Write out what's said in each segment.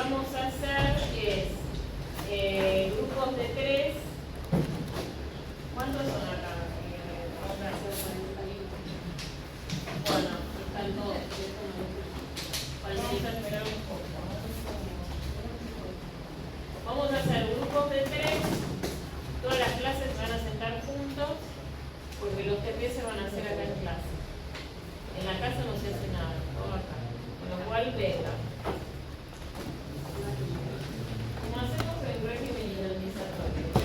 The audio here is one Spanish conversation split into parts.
vamos a hacer es grupos de 3. ¿Cuántos son acá? Vamos a hacer 41. Bueno, están todos. Vamos a esperar un poco. Vamos a hacer grupos de 3. Todas las clases se van a sentar juntos porque los TP se van a hacer acá en clase. En la casa no se hace nada, todo acá. Con lo cual, venga. Como hacemos el régimen indemnizatorio, ¿ok?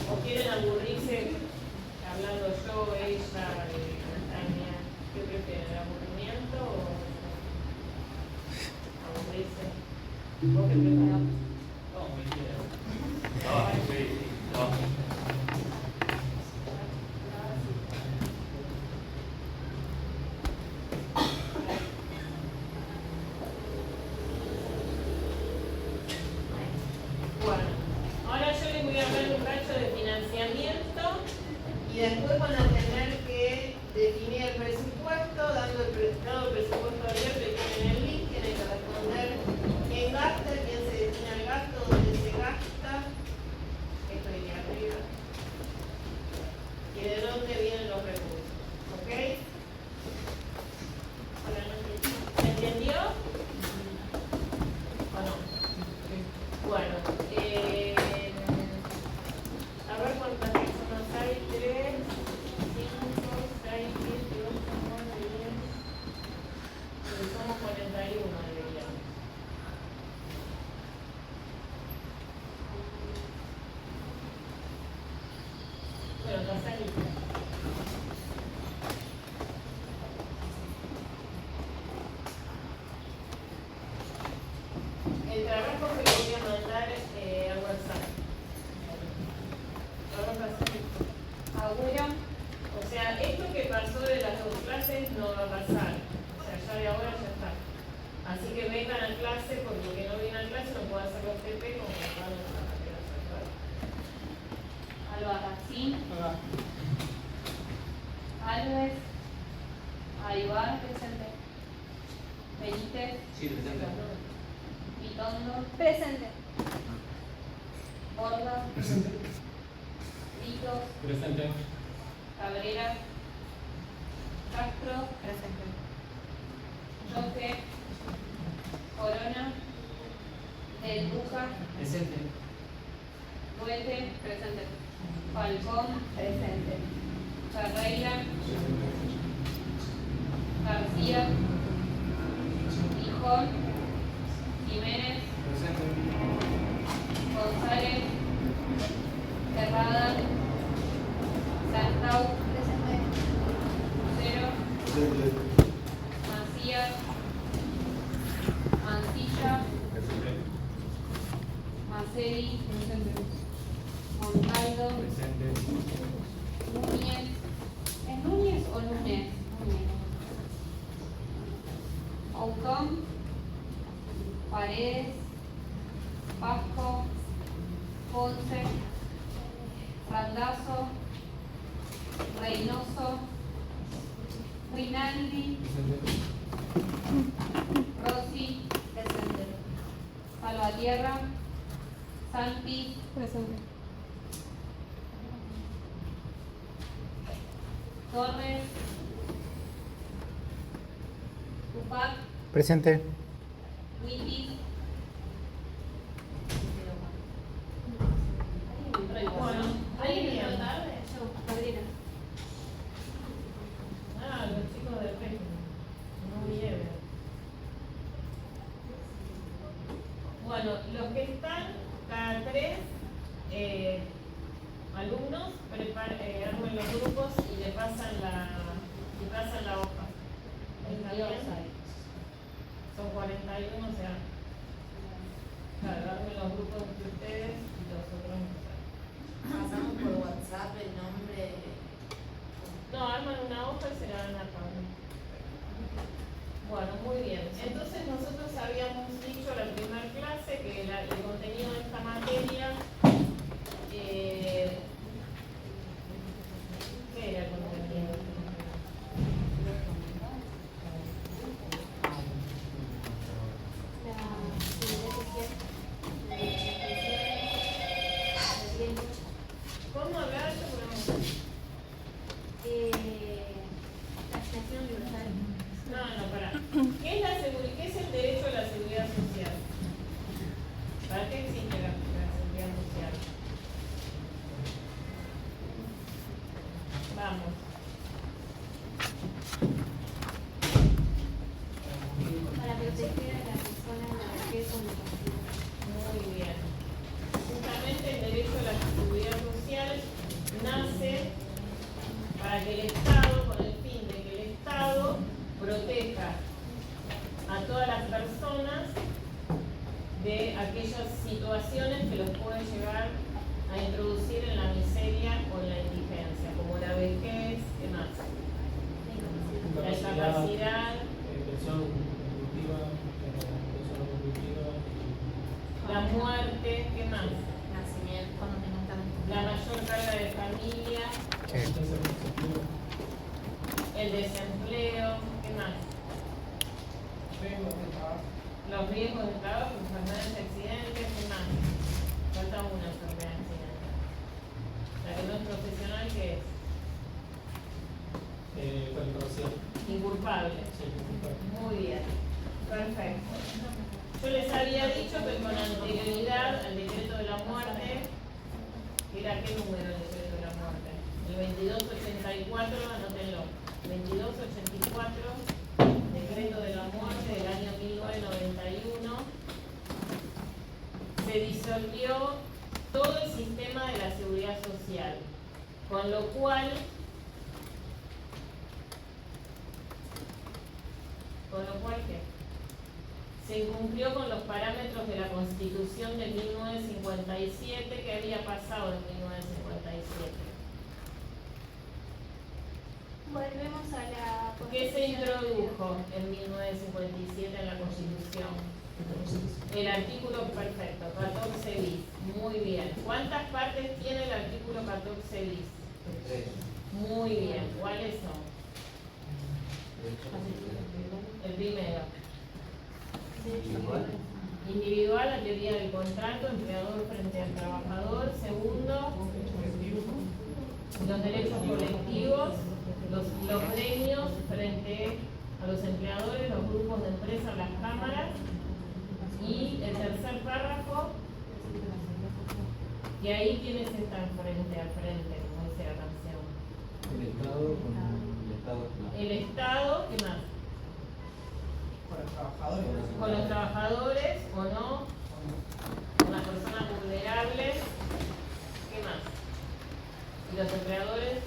¿O quieren aburrirse hablando yo, ella, Natalia? ¿Qué prefieren, el aburrimiento o aburrirse? ¿Vos qué preferís? Bueno, ahora yo les voy a hablar un cacho de financiamiento y después van a tener que definir el presupuesto, dado el presupuesto abierto y tienen el link, tienen que responder quién gasta, quién se destina al gasto, dónde se gasta, esto de aquí arriba, y de dónde vienen los recursos, ¿ok? ¿Se entendió? ¿O no? Bueno, a ver cuántas personas hay, 3, 5, 6, 7, 8, 9, 10, somos 41 deberíamos. Bueno, está lista. El trabajo que voy a mandar a WhatsApp. Vamos a hacer ahora. O sea, esto que pasó de las 2 clases no va a pasar. O sea, ya de ahora ya está. Así que vengan a clase, porque el que no viene a clase no puede hacer los TP como que van a hacer. Alba, ¿sí? Alves, Aybar, presente. Benítez, Sí, presente. Vitondo, Presente. Borda, Presente. Ritos, Presente. Cabrera, Castro, Presente. Yoque, Corona, Del Duca, Presente. Duete, presente. Falcón, presente. Ferreira, García, Gijón, Jiménez, Presente. González, Terrada, Santau, Lucero, Presente. Macías, Mancilla, Maceri, Montaldo, Presente. Núñez. ¿Es Núñez o Núñez? Núñez. Autón, Paredes, Pasco, Ponce, Randazzo, Reynoso, Rinaldi, Presente. Rossi, presente. Salvatierra, Santi, Presente. Torres, Tupac, Presente. Witty. Bueno, ahí bien. Madrina. Ah, los chicos del régimen. No vienen. Bueno, los que están, cada 3 alumnos, armen los grupos y le pasan la hoja. ¿Está bien? Son 41, o sea, claro, armen los grupos entre ustedes y los otros no. Pasamos por WhatsApp el nombre. No, arman una hoja y se la dan a Pablo. Bueno, muy bien. Entonces nosotros habíamos dicho en la primera clase que el contenido de esta materia Vamos. Para proteger a la persona en la vejez o discapacidad. Muy bien. Justamente el derecho a la seguridad social nace para que el Estado, con el fin de que el Estado proteja a todas las personas de aquellas situaciones que los pueden llevar a introducir en la miseria o en la indigencia, como la vejez, ¿qué más? La incapacidad, pensión contributiva, la muerte, ¿qué más? Nacimiento. Cuando tengan tanto. La mayor carga de familia, el desempleo, ¿qué más? Los riesgos de trabajo, enfermedades y accidentes, ¿qué más? Falta una enfermedad y accidente. La que no es profesional, ¿qué es? Inculpable. Muy bien. Perfecto. Yo les había dicho que con anterioridad al decreto de la muerte, ¿era qué número el decreto de la muerte? El 2284, anótenlo. 2284, decreto de la muerte del año 1991, se disolvió todo el sistema de la seguridad social, con lo cual ¿qué? Se incumplió con los parámetros de la Constitución de 1957, que había pasado en 1957. Volvemos a la ¿Qué se introdujo en 1957 en la Constitución? El artículo perfecto, 14 bis. Muy bien. ¿Cuántas partes tiene el artículo 14 bis? 3. Muy bien. ¿Cuáles son? El primero. Individual, la teoría del contrato, empleador frente al trabajador. Segundo, los derechos colectivos, los gremios frente a los empleadores, los grupos de empresas, las cámaras. Y el tercer párrafo, y ahí quienes están frente a frente, como dice la canción. El Estado con el Estado. El Estado, ¿qué más? Con los trabajadores o no, con las personas vulnerables, ¿qué más? Y los empleadores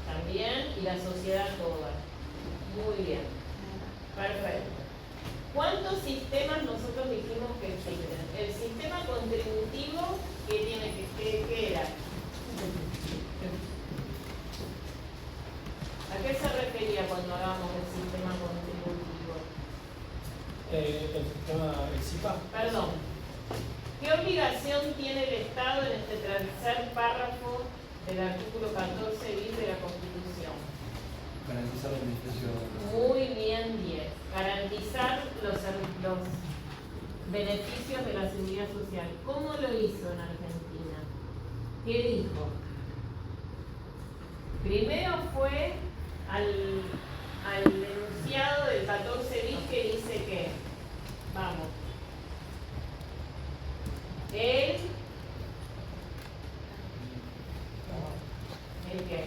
también, y la sociedad toda. Muy bien. Perfecto. ¿Cuántos sistemas nosotros dijimos que existen? El sistema contributivo, ¿qué era? ¿A qué se refería cuando hablábamos del sistema contributivo? El sistema, el CIPA. Perdón. ¿Qué obligación tiene el Estado en este tercer párrafo del artículo 14 bis de la Constitución? Garantizar el beneficio. Muy bien, 10. Garantizar los beneficios de la seguridad social. ¿Cómo lo hizo en Argentina? ¿Qué dijo? Primero fue al enunciado del 14 bis que dice que, vamos, ¿el qué?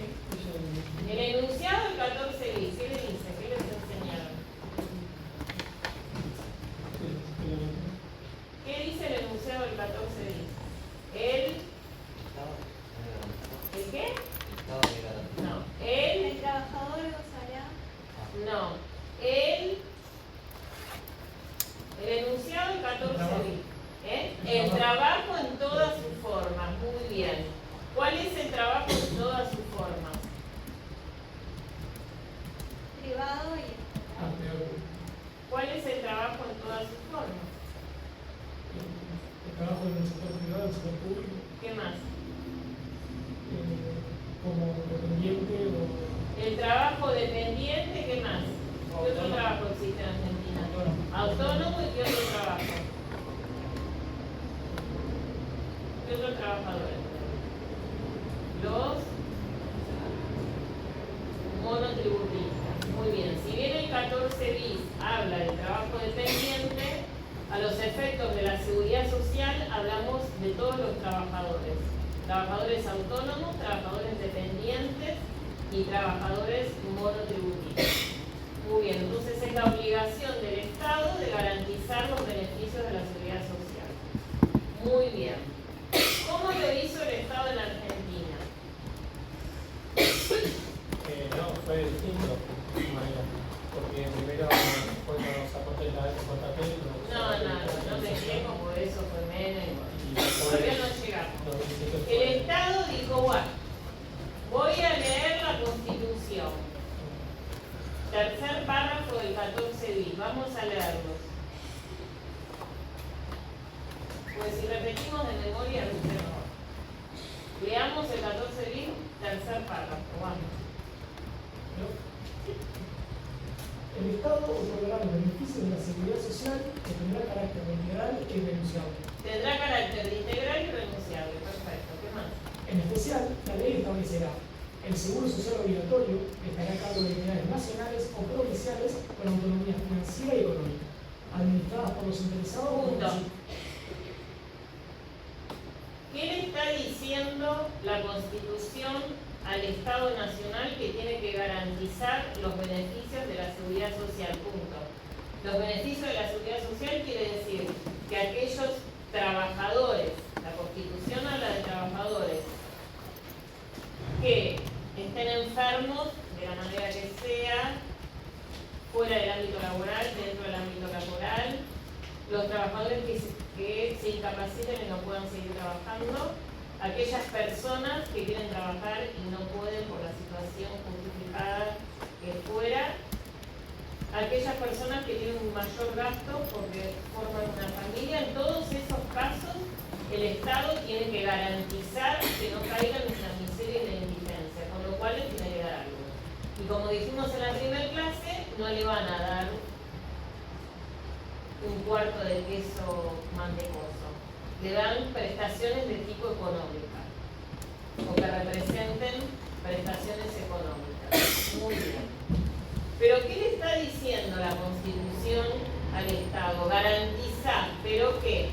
El enunciado del 14 bis, ¿qué le dice? ¿Qué les enseñaron? ¿Qué dice el enunciado del 14 bis? ¿El qué? No. El trabajador gozará. No. El enunciado del 14 bis. El trabajo en todas sus formas. Muy bien. ¿Cuál es el trabajo en todas sus formas? Privado y estatal. ¿Cuál es el trabajo en todas sus formas? El trabajo en el sector privado, en el sector público, ¿Qué más? como dependiente o El trabajo dependiente, ¿qué más? ¿Qué otro trabajo existe en Argentina? Autónomo y ¿qué otro trabajo? ¿Qué otros trabajadores? Los monotributistas. Muy bien. Si bien el 14 bis habla del trabajo dependiente, a los efectos de la seguridad social hablamos de todos los trabajadores. trabajadores autónomos, trabajadores dependientes y trabajadores monotributistas. Muy bien, entonces es la obligación del Estado de garantizar los beneficios de la seguridad social. Muy bien. ¿Cómo lo hizo el Estado en Argentina? No, fue distinto, de alguna manera. Porque primero fue con los aportes de la FJP. No me llego, por eso fue menos. Y Todavía no llegamos. El Estado dijo, bueno, voy a leer la Constitución. Tercer párrafo del 14 bis. Vamos a leerlos. Pues si repetimos de memoria, no se error. Leamos el 14 bis, tercer párrafo. Vamos. El Estado otorgará los beneficios de la seguridad social que tendrá carácter integral e irrenunciable. Tendrá carácter integral y renunciable. Perfecto. ¿Qué más? En especial, la ley establecerá el seguro social obligatorio que estará a cargo de entidades nacionales o provinciales con autonomía financiera y económica, administradas por los interesados. Punto. ¿Qué le está diciendo la Constitución al Estado Nacional que tiene que garantizar los beneficios de la seguridad social? Punto. Los beneficios de la seguridad social quiere decir que aquellos trabajadores, la Constitución habla de trabajadores que estén enfermos de la manera que sea, fuera del ámbito laboral, dentro del ámbito laboral, los trabajadores que se incapaciten y no puedan seguir trabajando, aquellas personas que quieren trabajar y no pueden por la situación justificada que fuera, aquellas personas que tienen un mayor gasto porque forman una familia. En todos esos casos el Estado tiene que garantizar que no caigan en la miseria y la indigencia, con lo cual les tiene que dar algo. Y como dijimos en la primera clase, no le van a dar un cuarto de queso mantecoso, le dan prestaciones de tipo económica o que representen prestaciones económicas. Muy bien. Pero ¿qué le está diciendo la Constitución al Estado? Garantiza, ¿pero qué?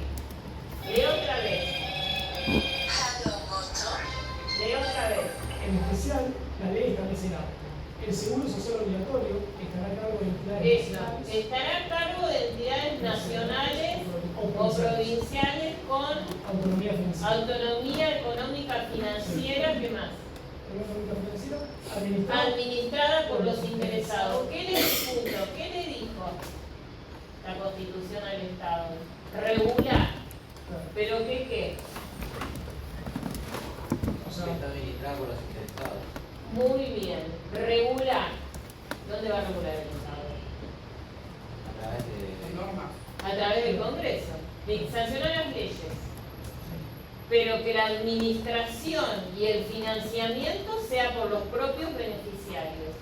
Leo otra vez. Leo otra vez. En especial, la ley establecerá el seguro social obligatorio que estará a cargo de entidades Eso, nacionales. estará a cargo de entidades nacionales o provinciales con Autonomía financiera. autonomía económica financiera. ¿Qué más? Autonomía financiera Administrada por los interesados. ¿Qué le dijo la Constitución al Estado? Regular. ¿Pero qué? O sea, Está administrado por los interesados. Muy bien. Regular. ¿Dónde va a regular el Estado? A través de normas. A través del Congreso. De sancionar las leyes. Pero que la administración y el financiamiento sea por los propios beneficiarios.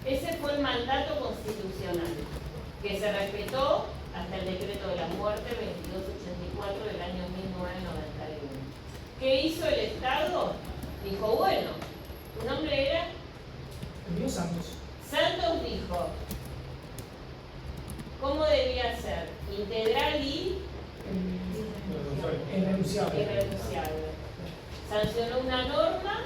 Ese fue el mandato constitucional, que se respetó hasta el decreto de la muerte 2284 del año 1991. ¿Qué hizo el Estado? Dijo, bueno, ¿tu nombre era? el mío Santos. Santos dijo, ¿cómo debía ser? Integral y Irrenunciable. irrenunciable. Sancionó una norma,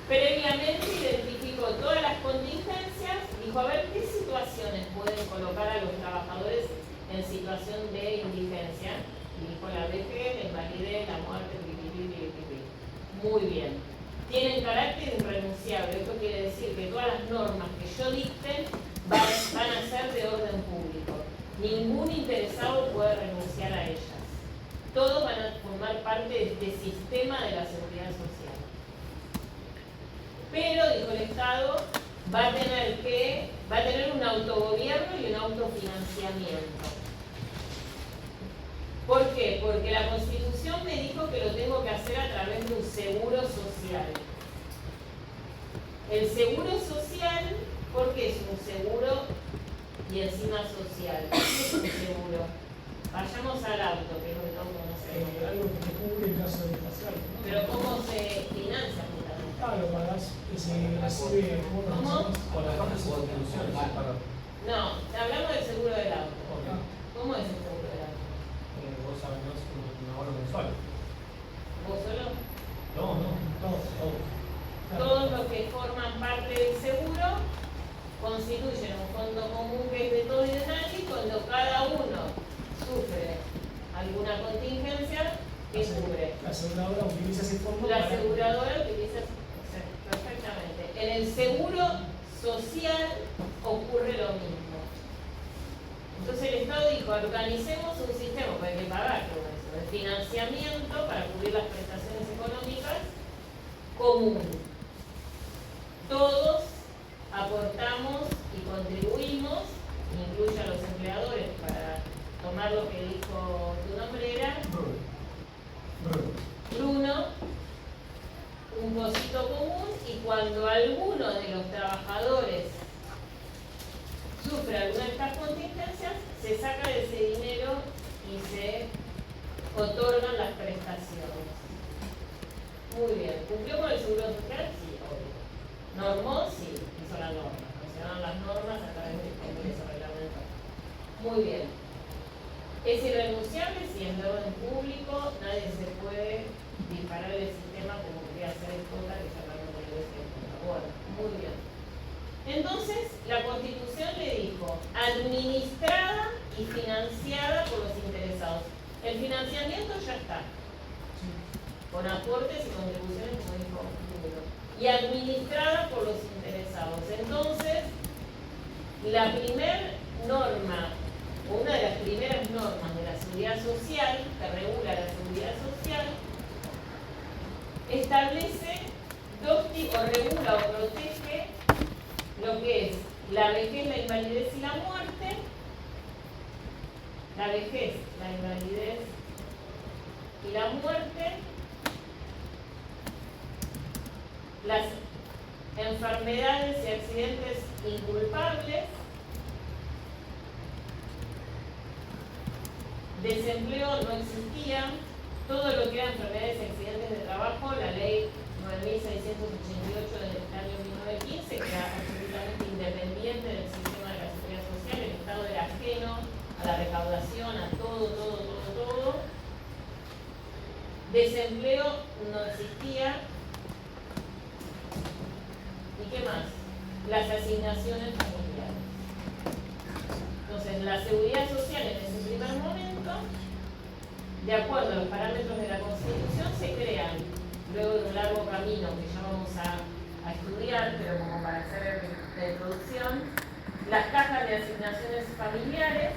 previamente identificó todas las contingencias, dijo a ver qué situaciones pueden colocar a los trabajadores en situación de indigencia, y dijo la vejez, la invalidez, la muerte, Muy bien. Tienen carácter irrenunciable. Esto quiere decir que todas las normas que yo dicte van a ser de orden público. Ningún interesado puede renunciar a ellas. Todos van a formar parte de este sistema de la seguridad social. Pero, dijo el Estado, va a tener un autogobierno y un autofinanciamiento. ¿Por qué? Porque la Constitución me dijo que lo tengo que hacer a través de un seguro social. El seguro social, ¿por qué es un seguro y encima social? ¿Qué es un seguro? Vayamos al auto, que es lo que todos conocemos. Algo que te cubre en caso de espacial. Pero ¿cómo se financia justamente? Claro, pagás que se recibe como ¿Cómo? Con las bajas contribuciones. No, hablamos del seguro del auto. Ok. ¿Cómo es el seguro del auto? Vos sabés un ahorro mensual. ¿Vos solo? No, aseguradora utiliza ese fondo La para... aseguradora utiliza, perfectamente. En el seguro social ocurre lo mismo. Entonces el Estado dijo, organicemos un sistema, porque hay que pagar todo eso, de financiamiento para cubrir las prestaciones económicas común. Todos aportamos y contribuimos, incluye a los empleadores, para tomar lo que dijo tu nombre era Bruno, un pocito común, y cuando alguno de los trabajadores sufre alguna de estas contingencias, se saca de ese dinero y se otorgan las prestaciones. Muy bien. ¿Cumplió con el seguro social? Sí, obvio. ¿Normó? Sí, hizo la norma. Funcionaron las normas a través del Congreso reglamentario. Muy bien. ¿Es irrenunciable? Si es de orden público, nadie se puede disparar el sistema como quería hacer el COTA, que ya hablamos de la Bueno, muy bien. Entonces, la Constitución le dijo, administrada y financiada por los interesados. El financiamiento ya está, con aportes y contribuciones, como dijo Bruno, y administrada por los interesados. Entonces, la primera norma, o una de las primeras normas de la seguridad social, que regula la seguridad social, establece dos tipos, o regula o protege lo que es la vejez, la invalidez y la muerte. La vejez, la invalidez y la muerte, las enfermedades y accidentes inculpables, desempleo no existía, todo lo que eran enfermedades y accidentes de trabajo, la ley 9.688 del año 1915, que era absolutamente independiente del sistema de la seguridad social, el Estado era ajeno a la recaudación, a todo. Desempleo no existía. ¿Y qué más? Las asignaciones familiares. Entonces, la seguridad social en ese primer momento, de acuerdo a los parámetros de la Constitución, se crean, luego de un largo camino que ya vamos a estudiar, pero como para hacer de introducción, las cajas de asignaciones familiares.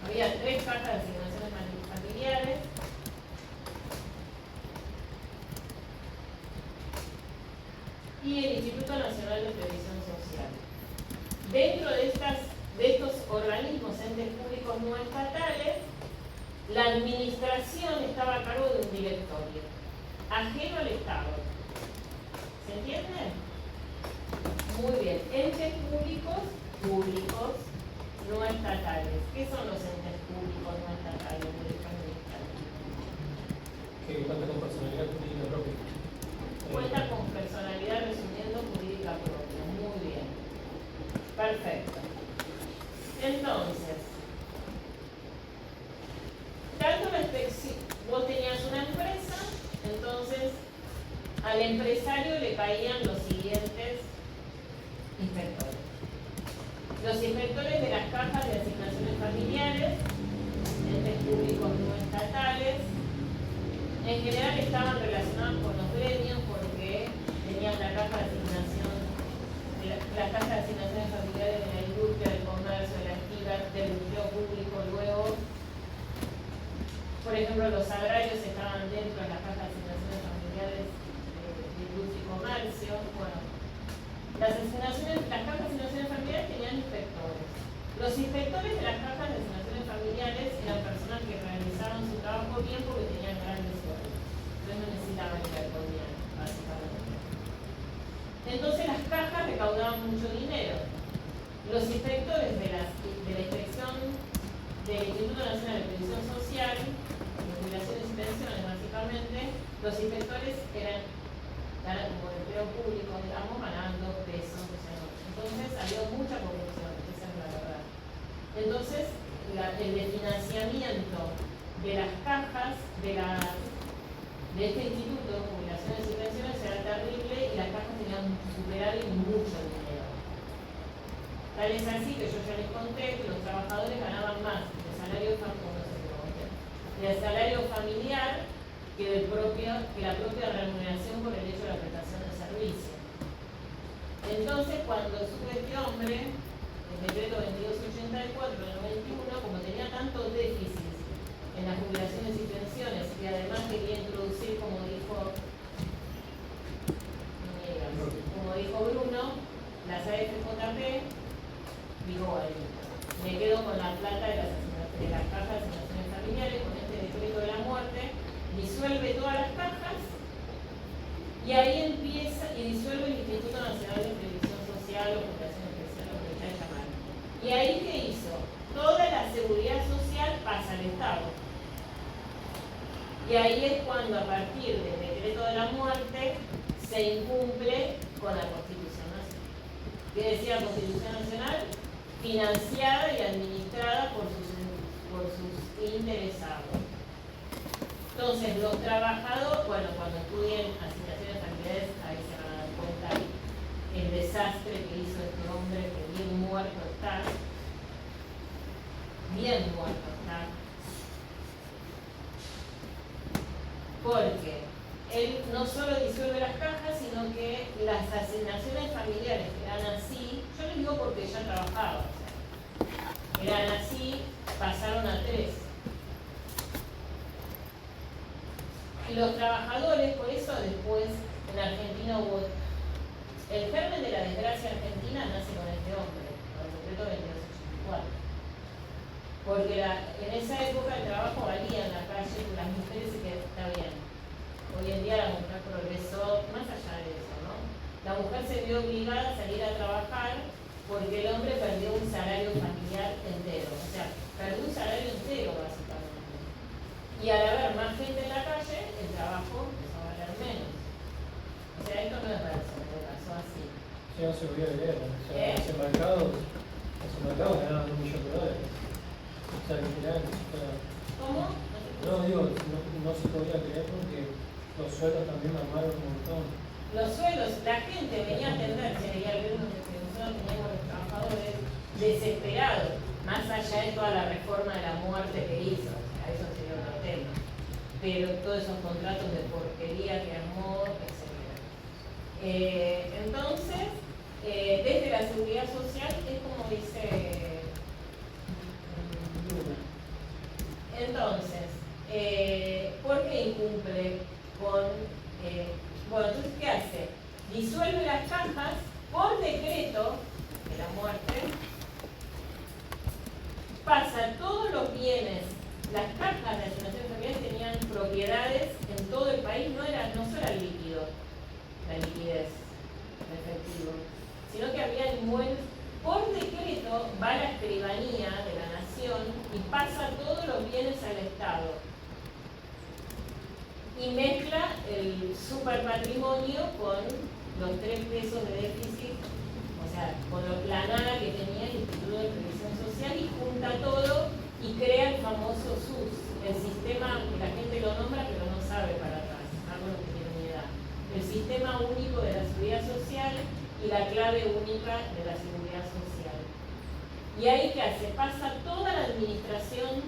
Había 3 cajas de asignaciones familiares. Y el Instituto Nacional de Previsión Social. Dentro de estos organismos, entes públicos no estatales, la administración estaba a cargo de un directorio, ajeno al Estado. ¿Se entiende? Muy bien. Entes públicos no estatales. ¿Qué son los entes públicos no estatales? Que cuenta con personalidad jurídica propia. Cuenta con personalidad, resumiendo, jurídica propia. Muy bien. Perfecto. Entonces, tanto la inspección, vos tenías una empresa, entonces al empresario le caían los siguientes inspectores. Los inspectores de las cajas de asignaciones familiares, entes públicos no estatales, en general estaban relacionados con los gremios porque tenían la caja de asignación, la caja de asignaciones familiares de la industria, del comercio, de la actividad, del empleo público. Luego, por ejemplo, los agrarios estaban dentro de la caja de asignaciones familiares de industria y comercio. Bueno, las cajas de asignaciones familiares tenían inspectores. Los inspectores de las cajas de asignaciones familiares eran personas que realizaban su trabajo bien porque tenían grandes sueldos. Entonces no necesitaban hiperconía, básicamente. Entonces las cajas recaudaban mucho dinero. Los inspectores de la inspección del Instituto Nacional de Previsión Social, de jubilaciones y pensiones básicamente, los inspectores eran como empleo público, digamos, ganando pesos. Entonces había mucha corrupción, esa es la verdad. Entonces, el de financiamiento de las cajas de este instituto de jubilaciones y pensiones era terrible y las cajas tenían superávit y mucho dinero. Tal es así que yo ya les conté que los trabajadores ganaban más del salario familiar que la propia remuneración por el hecho de la prestación de servicio. Entonces, cuando sube este hombre, el decreto 2284 del 91, como tenía tantos déficits en las jubilaciones y pensiones, y además quería introducir, como dijo Bruno, las AFJP, dijo, bueno, me quedo con la plata de las cajas de asignaciones familiares, con este decreto de la muerte, disuelve todas las cajas, y ahí empieza, y disuelve el Instituto Nacional de Previsión Social o Fundación Especial, lo que está llamando. Y ahí, ¿qué hizo? Toda la seguridad social pasa al Estado. Y ahí es cuando, a partir del decreto de la muerte, se incumple con la Constitución Nacional. ¿Qué decía la Constitución Nacional? Financiada y administrada por sus interesados. Entonces, los trabajadores, bueno, cuando estudien asignaciones familiares, ahí se van a dar cuenta el desastre que hizo este hombre, que bien muerto está. Bien muerto está. Porque él no solo disuelve las cajas, sino que las asignaciones familiares que eran así, yo les digo porque ya trabajaba, o sea, eran así, pasaron a 3. Y los trabajadores, por eso después en Argentina hubo... El germen de la desgracia argentina nace con este hombre, con el decreto 2284. Porque en esa época el trabajo valía en la calle, las mujeres se quedaban, está bien. Hoy en día la mujer progresó, más allá de eso, ¿no? La mujer se vio obligada a salir a trabajar porque el hombre perdió un salario familiar entero. O sea, perdió un salario entero, básicamente. Y al haber más gente en la calle, el trabajo empezó a valer menos. O sea, esto no es razón, pasó así. Sí, no se volvió a leer, o sea, ese mercado ganaban $1 millón. O sea, literal, ¿Cómo? no digo, no se podía creer porque los sueldos también armaron un montón. Los sueldos, la gente venía a atenderse, y al ver que nosotros teníamos los trabajadores desesperados, más allá de toda la reforma de la muerte que hizo. A eso sería otro tema, pero todos esos contratos de porquería que armó, etc. Entonces, desde la seguridad social es como dice Luna. Entonces, ¿por qué incumple con... bueno, entonces, ¿qué hace? Disuelve las cajas por decreto de la muerte, pasa todos los bienes. Las cajas de asignaciones familiares tenían propiedades en todo el país, no solo el líquido, la liquidez, el efectivo, sino que había inmuebles. Por decreto va a la escribanía de la nación y pasa todos los bienes al Estado. Y mezcla el superpatrimonio con los 3 pesos de déficit, o sea, con la nada que tenía el Instituto de Previsión Social, y junta todo y crea el famoso SUS, el sistema que la gente lo nombra pero no sabe para atrás, algo que tiene ni idea. El sistema único de la seguridad social y la clave única de la seguridad social. Y ahí, ¿qué hace? Pasa toda la administración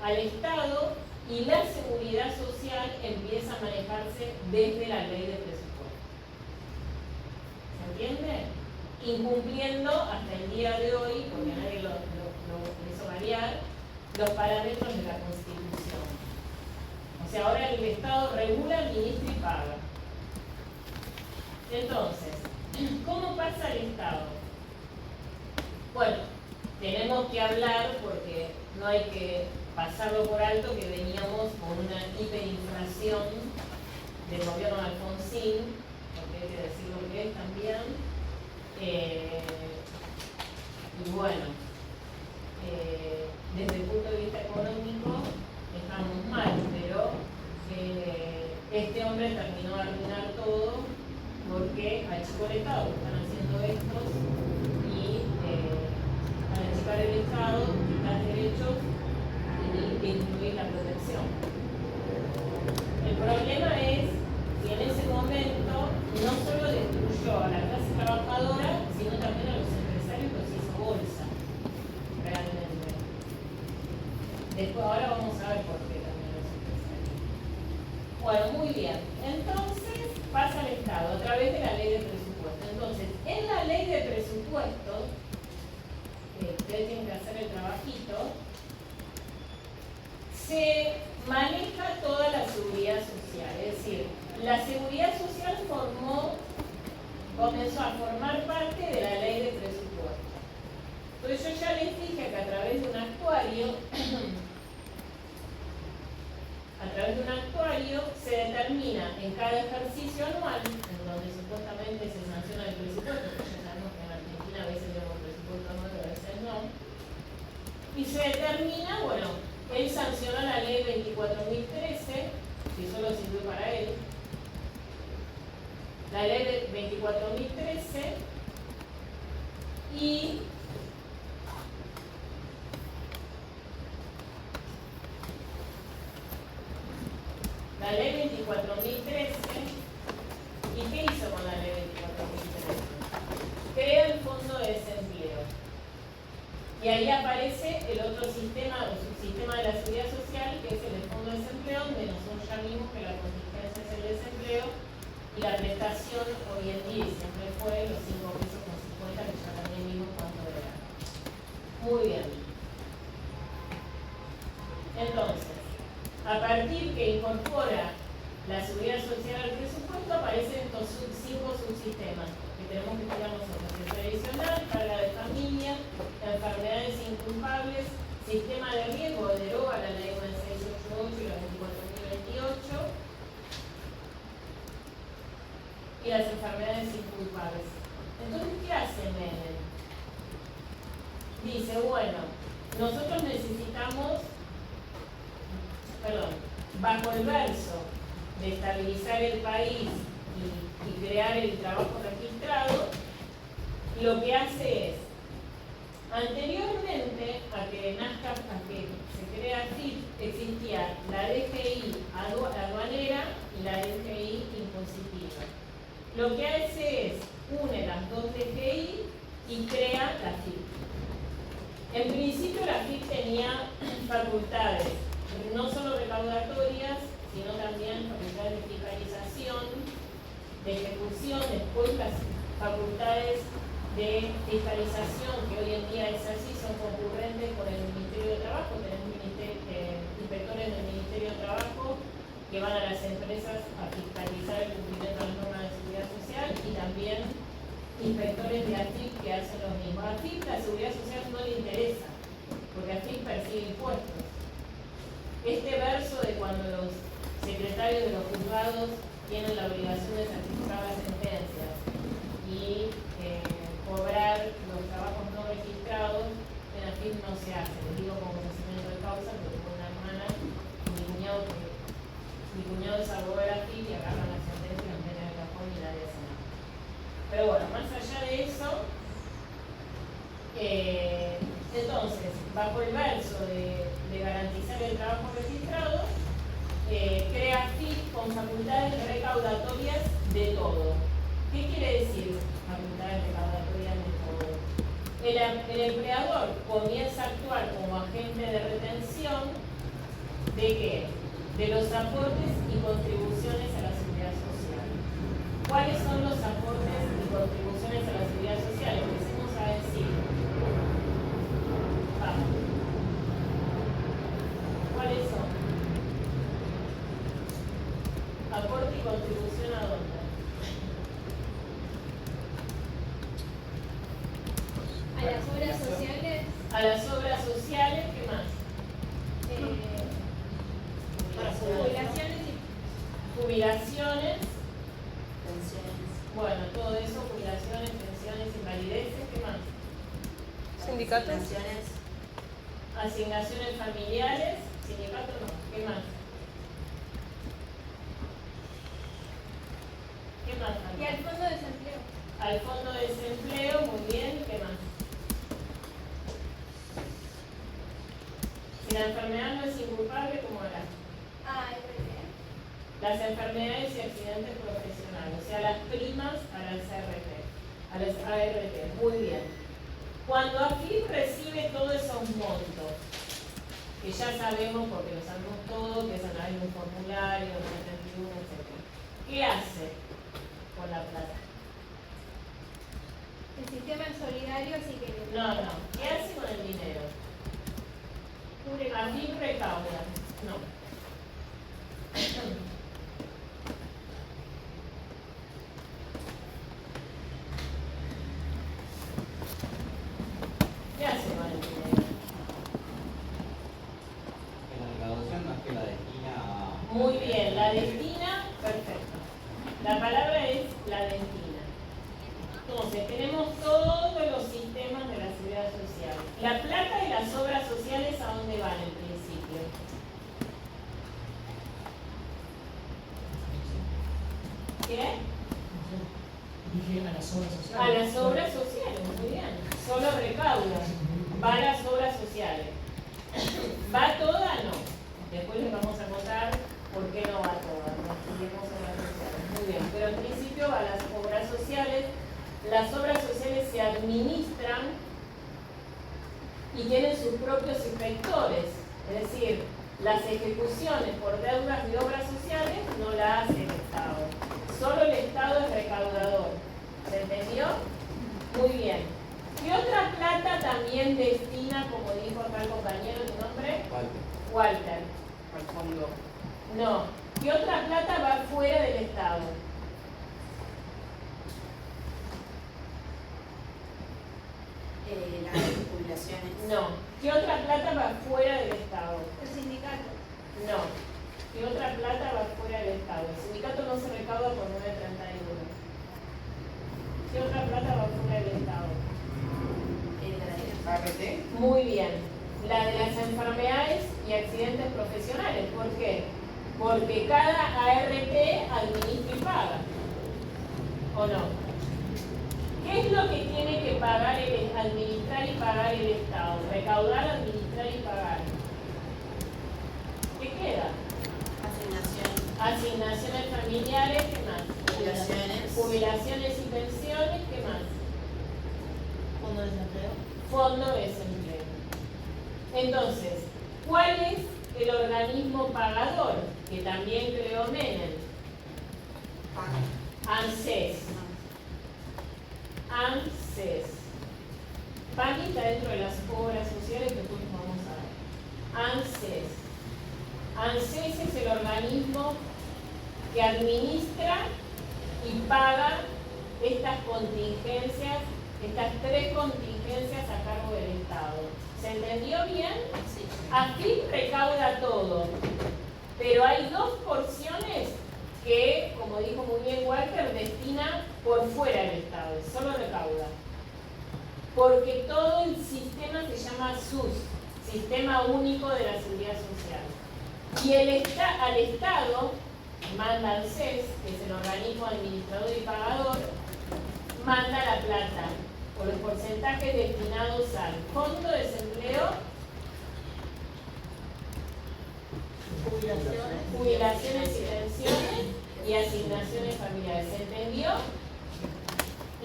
al Estado y la seguridad social empieza a manejarse desde la ley de presupuesto. ¿Se entiende? Incumpliendo hasta el día de hoy, porque nadie lo hizo variar, los parámetros de la Constitución. O sea, ahora el Estado regula, administra y paga. Entonces, ¿cómo pasa el Estado? Bueno, tenemos que hablar, porque no hay que pasarlo por alto, que veníamos con una hiperinflación del gobierno de Alfonsín, porque hay que decir lo que es también. Y bueno, desde el punto de vista económico estamos mal, pero este hombre terminó de arruinar todo porque achicó el Estado, están haciendo estos, y al achicar el Estado, quitar derechos y disminuir la protección. El problema es que en ese momento no solo destruyó a la clase trabajadora, sino también a los empresarios, los hizo bolsa, realmente. Después, ahora vamos a ver por qué también los empresarios. Bueno, Bueno, muy bien. Entonces, pasa al Estado a través de la ley de presupuesto. Entonces, en la ley de presupuesto, que ustedes tienen que hacer el trabajito, se maneja toda la seguridad social. Es decir, la seguridad social comenzó a formar parte de la ley de presupuesto. Entonces yo ya les dije que a través de un actuario se determina en cada ejercicio anual, en donde supuestamente se sanciona el presupuesto, porque ya sabemos que en Argentina a veces tenemos presupuesto nuevo, a veces no, y se determina, bueno, él sancionó la ley 24.013, si solo sirvió para él, la ley 24.013 y la ley 24.013, ¿y qué hizo con la ley 24.013? Crea el fondo de desempleo. Y ahí aparece el otro sistema o subsistema de la seguridad social, que es el fondo de desempleo, donde nosotros ya vimos que la contingencia es el desempleo y la prestación hoy en día y siempre fue los 5 pesos con 50, que ya también vimos cuánto era. Muy bien. Entonces, a partir que incorpora la seguridad social al presupuesto, aparecen estos 5 subsistemas que tenemos que estudiar nosotros: el previsional, carga de familia, enfermedades inculpables, sistema de riesgo, deroga la ley 9688 y la 24.028, y las enfermedades inculpables. Entonces, ¿qué hace Menem? Dice, bueno, nosotros necesitamos, bajo el verso de estabilizar el país y crear el trabajo registrado, lo que hace es, anteriormente a que se crea AFIP, existía la DGI aduanera y la DGI impositiva. Lo que hace es, une las dos DGI y crea la AFIP. En principio la AFIP tenía facultades, no solo recaudatorias, sino también facultades de fiscalización, de ejecución, después las facultades de fiscalización, que hoy en día es así, son concurrentes con el Ministerio de Trabajo. Tenemos inspectores del Ministerio de Trabajo que van a las empresas a fiscalizar el cumplimiento de las normas de seguridad social, y también inspectores de AFIP que hacen lo mismo. A AFIP la seguridad social no le interesa, porque AFIP persigue impuestos. Este verso de cuando los secretarios de los juzgados tienen la obligación de certificar las sentencias y cobrar los trabajos no registrados, en AFIP no se hace. Les digo con conocimiento de causa, porque tengo una hermana y mi cuñado es abogado de AFIP y agarran las sentencias, las meten en el cajón y nadie hace nada. Pero bueno, más allá de eso, entonces, bajo el verso de garantizar el trabajo registrado, crea AFIP con facultades recaudatorias de todo. ¿Qué quiere decir facultades recaudatorias de todo? El empleador comienza a actuar como agente de retención ¿de qué? De los aportes y contribuciones a la seguridad social. ¿Cuáles son los aportes y contribuciones a la seguridad social? Empecemos a decir. Vamos. ¿Cuáles son? Aporte y contribución a dónde? A las obras sociales. A las obras sociales, ¿qué más? Jubilaciones y Jubilaciones. Pensiones. Bueno, todo eso, jubilaciones, pensiones, invalideces, ¿qué más? Sindicatos. Asignaciones. Asignaciones familiares, sindicatos no, ¿qué más? ¿Qué más? y al fondo de desempleo. Al fondo de desempleo, muy bien, ¿qué más? Si la enfermedad no es inculpable, ¿cómo hará? Las enfermedades y accidentes profesionales, o sea, las primas a las ART. Muy bien. Cuando AFIP recibe todos esos montos, que ya sabemos porque lo sabemos todo, que es a través de un formulario, etc. ¿Qué hace con la plata? El sistema es solidario, así que No. ¿Qué hace con el dinero? cubre A fin recauda. No. ¿Qué hace con el dinero? Que la recaudación no es que la destina a... Muy bien, la destina, perfecto. La palabra es la destina. Entonces, tenemos todos los sistemas de la seguridad social. La plata de las obras sociales, ¿a dónde van en principio? ¿Qué? Dije a las obras sociales. A las obras sociales, muy bien. Solo recauda. Va a las obras sociales. ¿Va toda? No. Después les vamos a contar por qué no va toda. No estudiemos obras sociales. Muy bien. Pero en principio va a las obras sociales. Las obras sociales se administran y tienen sus propios inspectores. Es decir, las ejecuciones por deudas de obras sociales no la hace el Estado. Solo el Estado es recaudador. ¿Se entendió? Muy bien. ¿Qué otra plata también destina, como dijo acá el compañero, tu nombre? Walter. Al fondo. No. ¿Qué otra plata va fuera del Estado? Las jubilaciones. No. ¿Qué otra plata va fuera del Estado? los sindicatos. No. ¿Qué otra plata va fuera del Estado? El sindicato no se recauda por 931. ¿Qué otra plata va fuera del Estado? ART. Muy bien. La de las enfermedades y accidentes profesionales. ¿Por qué? Porque cada ART administra y paga. ¿O no? ¿Qué es lo que tiene que pagar administrar y pagar el Estado? Recaudar, administrar y pagar. ¿Qué queda? Asignaciones familiares, ¿qué más? Jubilaciones. Jubilaciones y pensiones, ¿qué más? Fondo de desempleo. Fondo de desempleo. Entonces, ¿cuál es el organismo pagador? Que también creó Menem. ANSES. ANSES. PAMI está dentro de las obras sociales que después vamos a ver. ANSES. ANSES es el organismo que administra y paga estas contingencias, estas 3 contingencias a cargo del Estado. ¿Se entendió bien? Sí. AFIP recauda todo, pero hay 2 porciones que, como dijo muy bien Walter, destina por fuera del Estado, solo recauda. Porque todo el sistema se llama SUS, Sistema Único de la Seguridad Social. Y al Estado manda al CES, que es el organismo administrador y pagador, manda la plata por los porcentajes destinados al Fondo de Desempleo, jubilaciones y pensiones y asignaciones familiares. ¿Se entendió?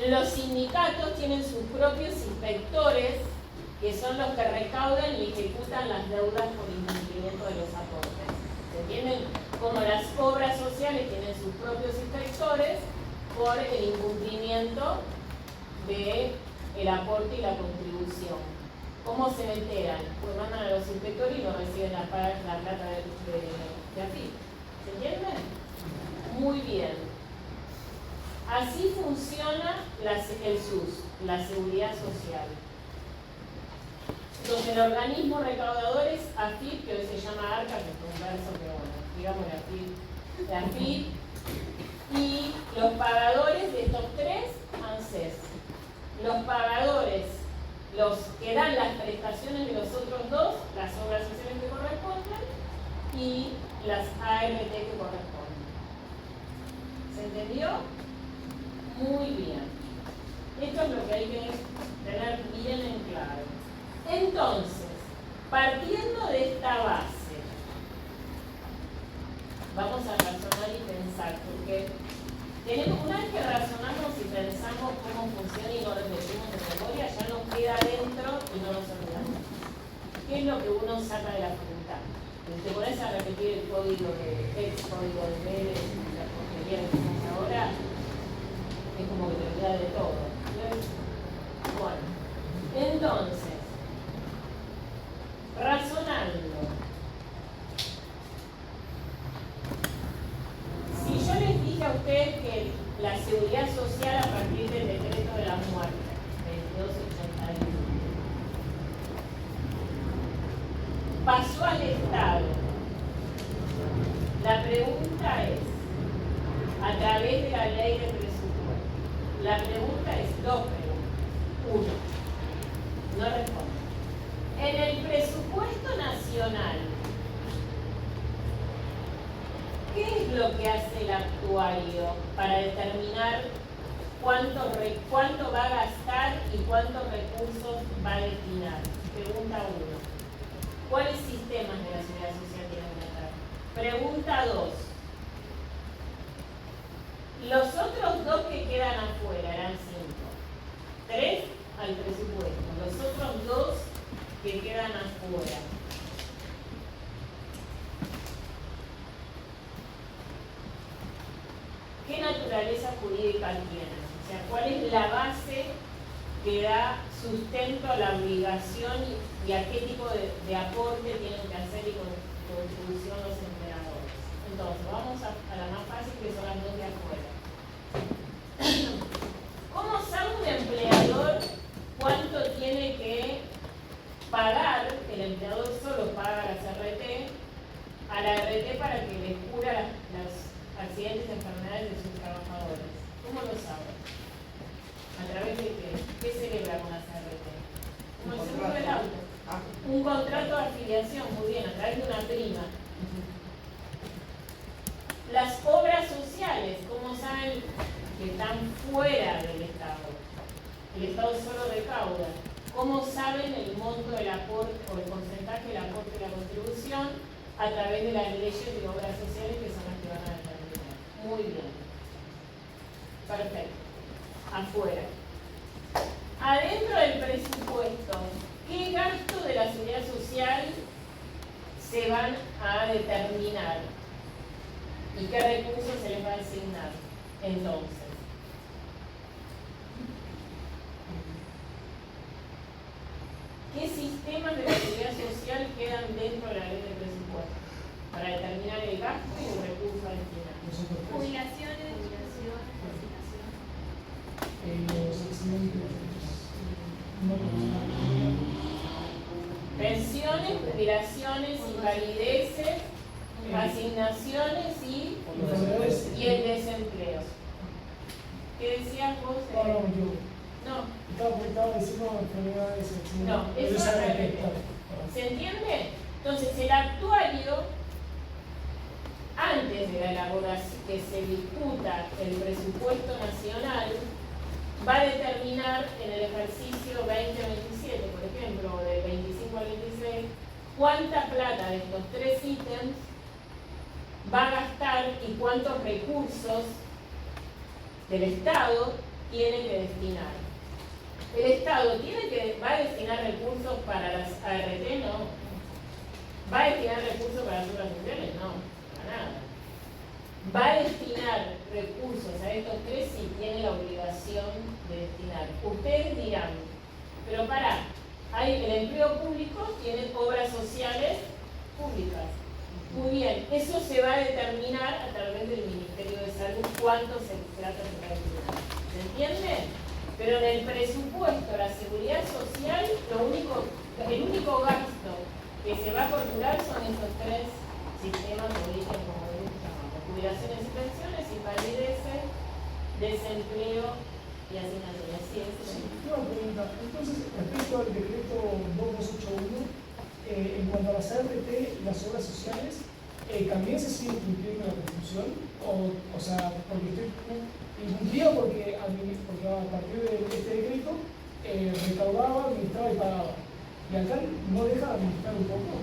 Los sindicatos tienen sus propios inspectores, que son los que recaudan y ejecutan las deudas por incumplimiento de los aportes. ¿Se entienden? Como las obras sociales tienen sus propios inspectores por el incumplimiento del aporte y la contribución. ¿Cómo se enteran? Pues mandan a los inspectores y no reciben la plata de AFIP. ¿Se entiende? Muy bien. Así funciona el SUS, la Seguridad Social. Entonces el organismo recaudador es AFIP, que hoy se llama ARCA, que es un verso, pero bueno, digamos la AFIP. Y los pagadores de estos 3, ANSES. Los pagadores, los que dan las prestaciones de los otros 2, las obras sociales que corresponden, y las ART que corresponden. ¿Se entendió? Muy bien. Esto es lo que hay que tener bien en claro. Entonces, partiendo de esta base, vamos a razonar y pensar, porque una vez que razonamos y pensamos cómo funciona y lo repetimos de memoria, ya nos queda adentro y no nos olvidamos. ¿Qué es lo que uno saca de la facultad? te pones a repetir el código ex código de Vélez, la porquería que hacemos ahora, es como que te olvidas de todo. ¿Ves? Bueno, entonces, razonando. Si yo les dije a ustedes que la seguridad social a partir del decreto de la muerte, 2281, pasó al Estado, la pregunta es, a través de la ley de presupuesto, la pregunta es dos preguntas. Uno, no responde. En el presupuesto nacional, ¿qué es lo que hace el actuario para determinar cuánto va a gastar y cuántos recursos va a destinar? Pregunta 1. ¿Cuáles sistemas de la seguridad social tienen que estar? Pregunta 2. Los otros dos que quedan afuera eran 5. 3 al presupuesto. Los otros dos que quedan afuera. ¿Qué naturaleza jurídica tienen? O sea, ¿cuál es la base que da sustento a la obligación y a qué tipo de aporte tienen que hacer y contribución los empleadores? Entonces, vamos a la más fácil, que son las dos de afuera. ¿Cómo sabe un empleador cuánto tiene que pagar? El empleador solo paga a la RT para que les cura las accidentes y enfermedades de sus trabajadores. ¿Cómo lo sabe? ¿A través de qué? ¿Qué celebra con las RT? Como el seguro del auto. Un contrato de afiliación, muy bien, a través de una prima. Las obras sociales, ¿cómo saben que están fuera del Estado? El Estado solo recauda. ¿Cómo saben el monto del aporte o el porcentaje del aporte de la contribución? A través de las leyes de obras sociales, que son las que van a determinar. Muy bien. Perfecto. Afuera. Adentro del presupuesto, ¿qué gasto de la seguridad social se van a determinar? ¿Y qué recursos se les va a asignar? Entonces, ¿qué sistemas de la seguridad social quedan dentro de la ley de presupuesto para determinar el gasto y el recurso a destinar? Jubilaciones, Los accidentes no Pensiones, jubilaciones, invalideces, asignaciones y el desempleo. ¿Qué decías vos? No. Estaba diciendo enfermedades. No, eso es al revés. ¿Se entiende? Entonces, el actuario, antes de la elaboración, que se discuta el presupuesto nacional, va a determinar en el ejercicio 2027, por ejemplo, del 25 al 26, cuánta plata de estos tres ítems va a gastar y cuántos recursos del Estado tiene que destinar. El Estado va a destinar recursos para las ART, no. ¿Va a destinar recursos para las obras sociales? No, para nada. Va a destinar recursos a estos tres si tiene la obligación de destinar. Ustedes dirán, pero el empleo público tiene obras sociales públicas. Muy bien, eso se va a determinar a través del Ministerio de Salud cuánto se trata de destinar. ¿Se entiende? Pero en el presupuesto, la seguridad social, el único gasto que se va a calcular son estos tres sistemas de origen, como llamamos: jubilaciones y pensiones, invalideces, desempleo y asignaciones. Sí, Una pregunta. Entonces, respecto al decreto 2281, en cuanto a las ART y las obras sociales, ¿también se sigue cumpliendo la Constitución? O sea, porque estoy incumplido porque a partir de este decreto recaudaba, administraba y pagaba. Y acá no deja de administrar un poco.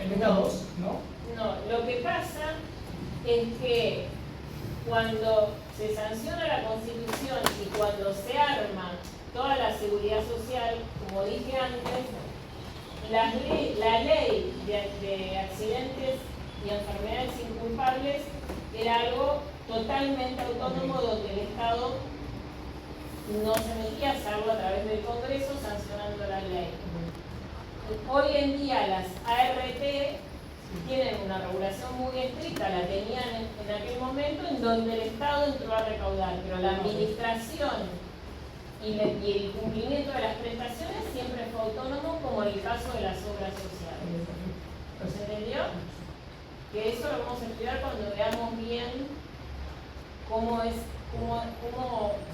El decreto 2, ¿no? No, lo que pasa es que cuando se sanciona la Constitución y cuando se arma toda la seguridad social, como dije antes, la ley de accidentes y enfermedades inculpables era algo totalmente autónomo donde el Estado no se metía, salvo a través del Congreso sancionando la ley. Hoy en día las ART tienen una regulación muy estricta, la tenían en aquel momento en donde el Estado entró a recaudar, pero la administración y el cumplimiento de las prestaciones siempre fue autónomo, como en el caso de las obras sociales. ¿Se entendió? Que eso lo vamos a estudiar cuando veamos bien cómo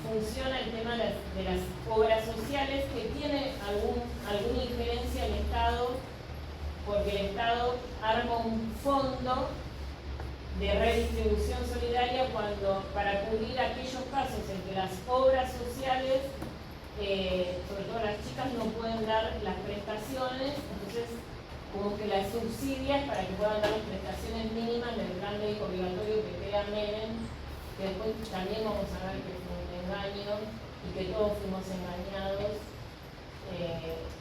funciona el tema de las obras sociales, que tiene alguna injerencia el Estado, porque el Estado arma un fondo de redistribución solidaria para cubrir aquellos casos en que las obras sociales, sobre todo las chicas, no pueden dar las prestaciones, entonces como que las subsidias para que puedan dar las prestaciones mínimas del plan médico obligatorio que crea Menem, que después también vamos a ver que fue un engaño y que todos fuimos engañados,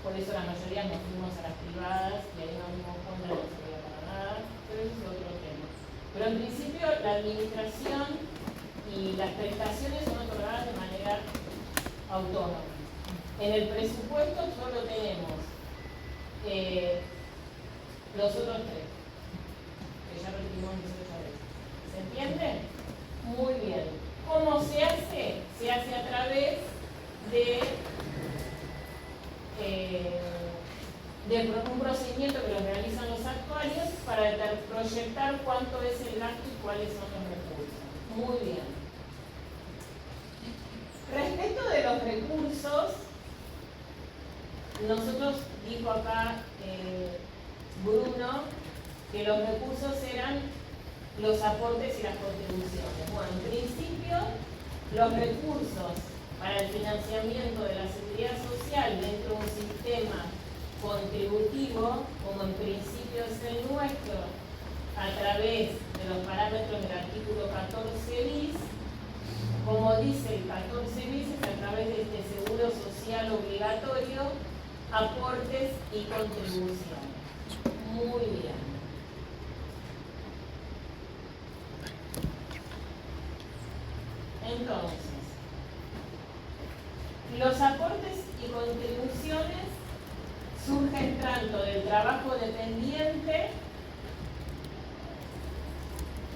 por eso la mayoría nos fuimos a las privadas y ahí nos dimos cuenta de que no servía para nada, pero eso es otro tema. Pero en principio la administración y las prestaciones son otorgadas de manera autónoma. En el presupuesto solo tenemos los otros tres, que ya repetimos 18 veces. ¿Se entiende? Muy bien. ¿Cómo se hace? Se hace a través de un procedimiento que lo realizan los actuarios para proyectar cuánto es el gasto y cuáles son los recursos. Muy bien. Respecto de los recursos, nosotros, dijo acá Bruno, que los recursos eran los aportes y las contribuciones. Bueno, en principio, los recursos para el financiamiento de la seguridad social dentro de un sistema contributivo, como en principio es el nuestro, a través de los parámetros del artículo 14 bis, como dice el 14 bis, es a través de este seguro social obligatorio, aportes y contribuciones. Muy bien. Entonces, los aportes y contribuciones surgen tanto del trabajo dependiente,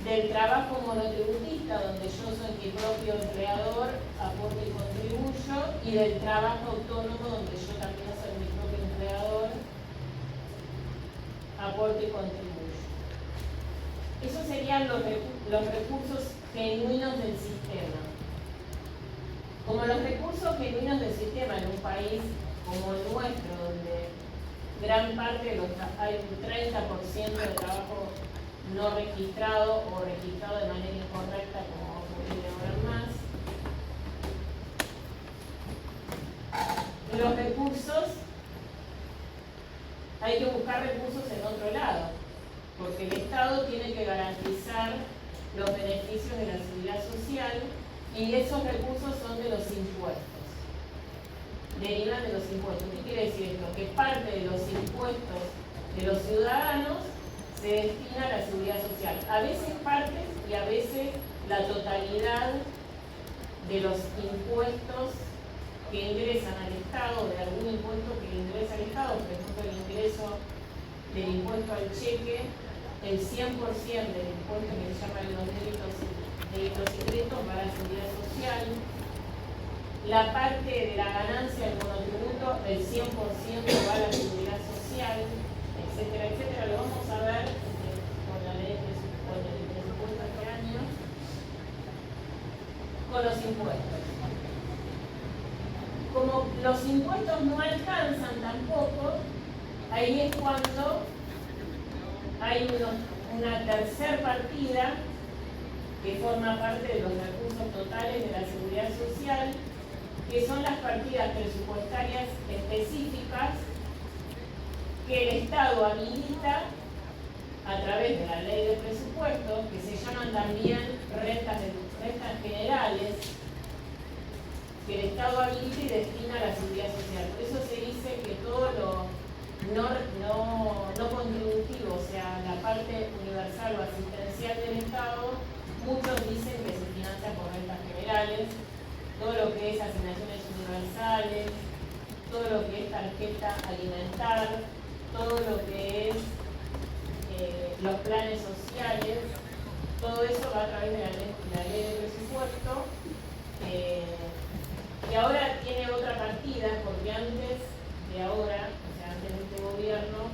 del trabajo monotributista, donde yo soy mi propio empleador, aporto y contribuyo, y del trabajo autónomo, donde yo también soy mi propio empleador, aporto y contribuyo. Esos serían los recursos genuinos del sistema. Como los recursos genuinos del sistema en un país como el nuestro, donde gran parte de hay un 30% de trabajo no registrado o registrado de manera incorrecta, como va a ocurrir ahora más. Los recursos, hay que buscar recursos en otro lado, porque el Estado tiene que garantizar los beneficios de la seguridad social y esos recursos son de los impuestos. Derivan de los impuestos. ¿Qué quiere decir esto? Que parte de los impuestos de los ciudadanos se destina a la seguridad social. A veces partes y a veces la totalidad de los impuestos que ingresan al Estado, de algún impuesto que ingresa al Estado, por ejemplo el ingreso del impuesto al cheque, el 100% del impuesto que se llama los delitos indirectos para la seguridad social, la parte de la ganancia del monotributo, el 100% va a la seguridad social, etcétera, etcétera. Lo vamos a ver con la ley de presupuesto este año, con los impuestos. Como los impuestos no alcanzan tampoco, ahí es cuando hay una tercer partida que forma parte de los recursos totales de la seguridad social, que son las partidas presupuestarias específicas que el Estado habilita a través de la ley de presupuestos, que se llaman también rentas generales, que el Estado habilita y destina a la seguridad social. Por eso se dice que todo no contributivo, o sea, la parte universal o asistencial del Estado, muchos dicen que se financia por rentas generales, todo lo que es asignaciones universales, todo lo que es tarjeta alimentar, todo lo que es los planes sociales, todo eso va a través de la ley de presupuesto, y ahora tiene otra partida, porque antes de ahora, o sea, antes de este gobierno,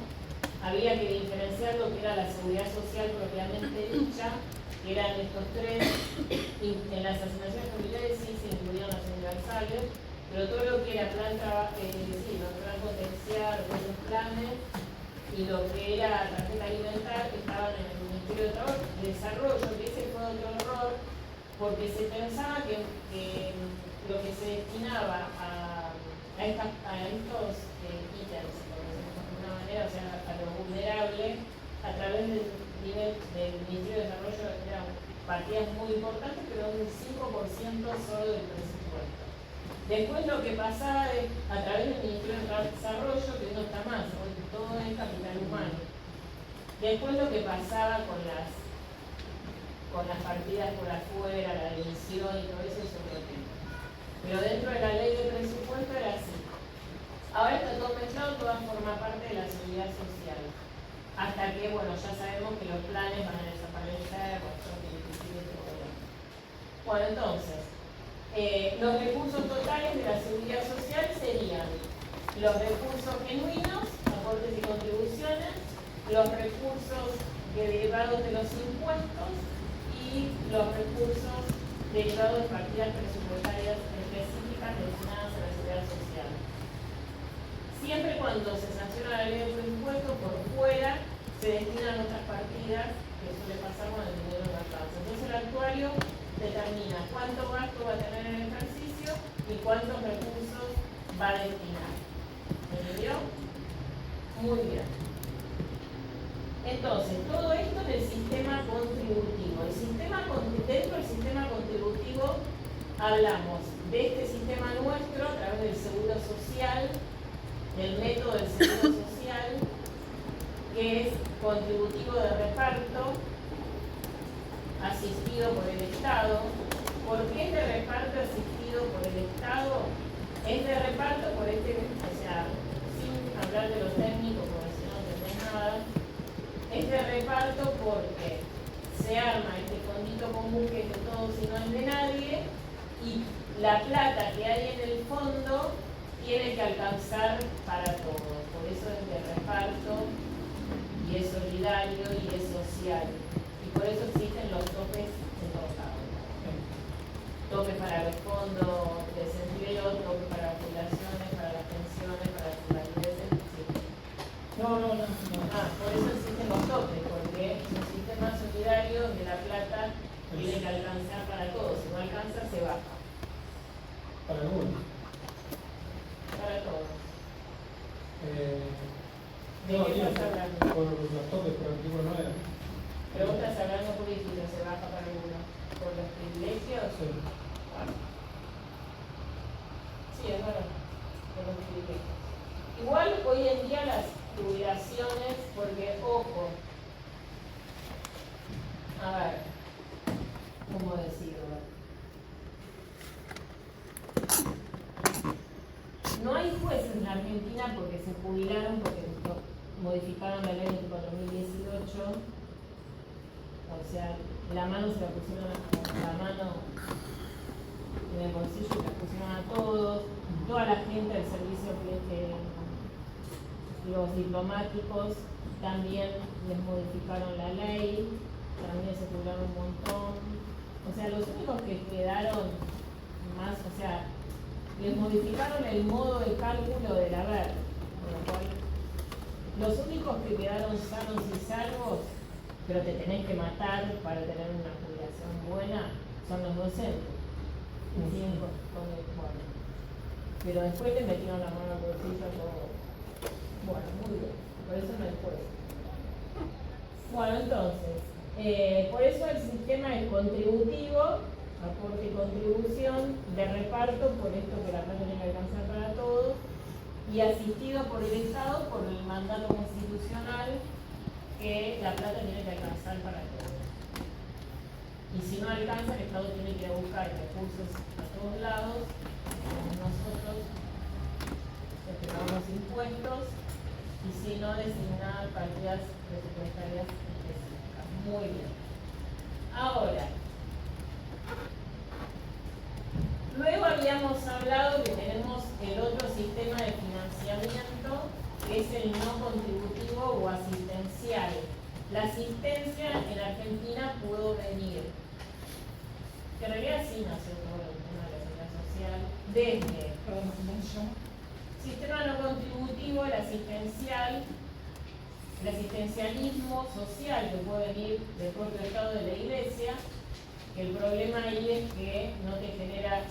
había que diferenciar lo que era la seguridad social propiamente dicha, que eran estos tres, en las asignaciones familiares sí se incluían las universales, pero todo lo que era plan potenciar, esos planes, y lo que era tarjeta alimentar estaban en el Ministerio de Trabajo y Desarrollo, que ese fue otro error, porque se pensaba que lo que se destinaba a estos ítems, por decirlo de alguna manera, o sea, a lo vulnerable, a través del Ministerio de Desarrollo eran partidas muy importantes, pero un 5% solo del presupuesto. Después lo que pasaba a través del Ministerio de Desarrollo, que no está más, hoy todo es capital humano. Después lo que pasaba con las partidas por afuera, la división y todo eso es otro tema. Pero dentro de la ley de presupuesto era así. Ahora está todo mezclado, todo forma parte de la seguridad social. Hasta que, bueno, ya sabemos que los planes van a desaparecer, bueno, entonces, los recursos totales de la seguridad social serían los recursos genuinos, aportes y contribuciones, los recursos derivados de los impuestos y los recursos derivados de partidas presupuestarias específicas destinadas a la seguridad social. Siempre cuando se sanciona la ley de presupuesto, por fuera se destinan otras partidas, que suele pasar con el dinero de alcance. Entonces el actuario determina cuánto gasto va a tener en el ejercicio y cuántos recursos va a destinar. ¿Me entendió? Muy bien. Entonces, todo esto en el sistema contributivo. Dentro del sistema contributivo hablamos de este sistema nuestro a través del seguro social, del método del seguro social, que es contributivo de reparto, asistido por el Estado. ¿Por qué es de reparto asistido por el Estado? Es de reparto por o sea, sin hablar de lo técnico, porque si no entendés nada, es de reparto porque se arma este fondito común que es de todos y no es de nadie, y la plata que hay en el fondo tiene que alcanzar para todos. Por eso es de reparto, y es solidario, y es social. Y por eso existen los topes en todos lados. Tope para los fondos de desempleo, tope para las jubilaciones, para las pensiones, para las invalideces, existen. No. Por eso existen los topes, porque es un sistema solidario donde la plata tiene que alcanzar para todos. Si no alcanza, se baja. Para algunos. Para todos. No, digo, por los topes, pero antiguo no era. Pero vos estás hablando por dijiste, se baja para alguno. ¿Por los privilegios? Sí. Sí, es verdad. Por los privilegios. Igual hoy en día las jubilaciones, porque, ojo, a ver, ¿cómo decirlo? No hay jueces en la Argentina porque se jubilaron, porque modificaron la ley en 2018. O sea, la mano se la pusieron la mano en el bolsillo y la pusieron a todos. Toda la gente del servicio, los diplomáticos también les modificaron la ley, también se jubilaron un montón. O sea, los únicos que quedaron más, o sea, les modificaron el modo de cálculo del haber, con lo cual los únicos que quedaron sanos y salvos, pero te tenés que matar para tener una jubilación buena, son los docentes. Bueno. Pero después le metieron la mano al bolsillo todo. Bueno, muy bien. Por eso no hay juez. Bueno, entonces, por eso el sistema es contributivo, aporte y contribución, de reparto, por esto que la plata tiene que alcanzar para todos, y asistido por el Estado por el mandato constitucional que la plata tiene que alcanzar para todos. Y si no alcanza, el Estado tiene que ir a buscar recursos a todos lados, como nosotros los que pagamos impuestos, y si no, designar partidas presupuestarias específicas. Muy bien. Ahora, luego habíamos hablado que tenemos el otro sistema de financiamiento, que es el no contributivo o asistencial. La asistencia en Argentina pudo venir, que en realidad sí nació todo el tema de la seguridad social, desde Perdón, ¿cómo se llama? sistema no contributivo, el asistencial, el asistencialismo social que puede venir del propio Estado de la Iglesia. El problema ahí es que no te genera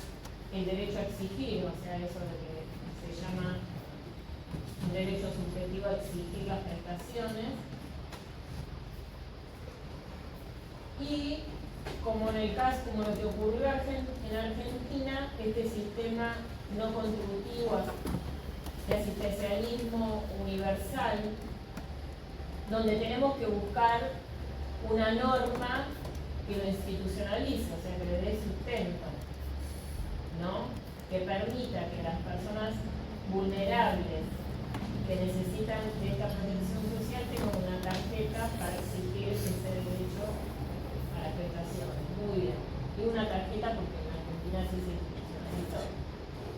el derecho a exigir, o sea, eso es lo que se llama un derecho subjetivo a exigir las prestaciones. Y como en el caso, como lo que ocurrió en Argentina, este sistema no contributivo de asistencialismo universal, donde tenemos que buscar una norma que lo institucionalice, o sea, que le dé sustento, ¿no? Que permita que las personas vulnerables que necesitan de esta protección social tengan una tarjeta para exigir ese derecho a las prestaciones. Muy bien. Y una tarjeta porque en Argentina sí se institucionalizó.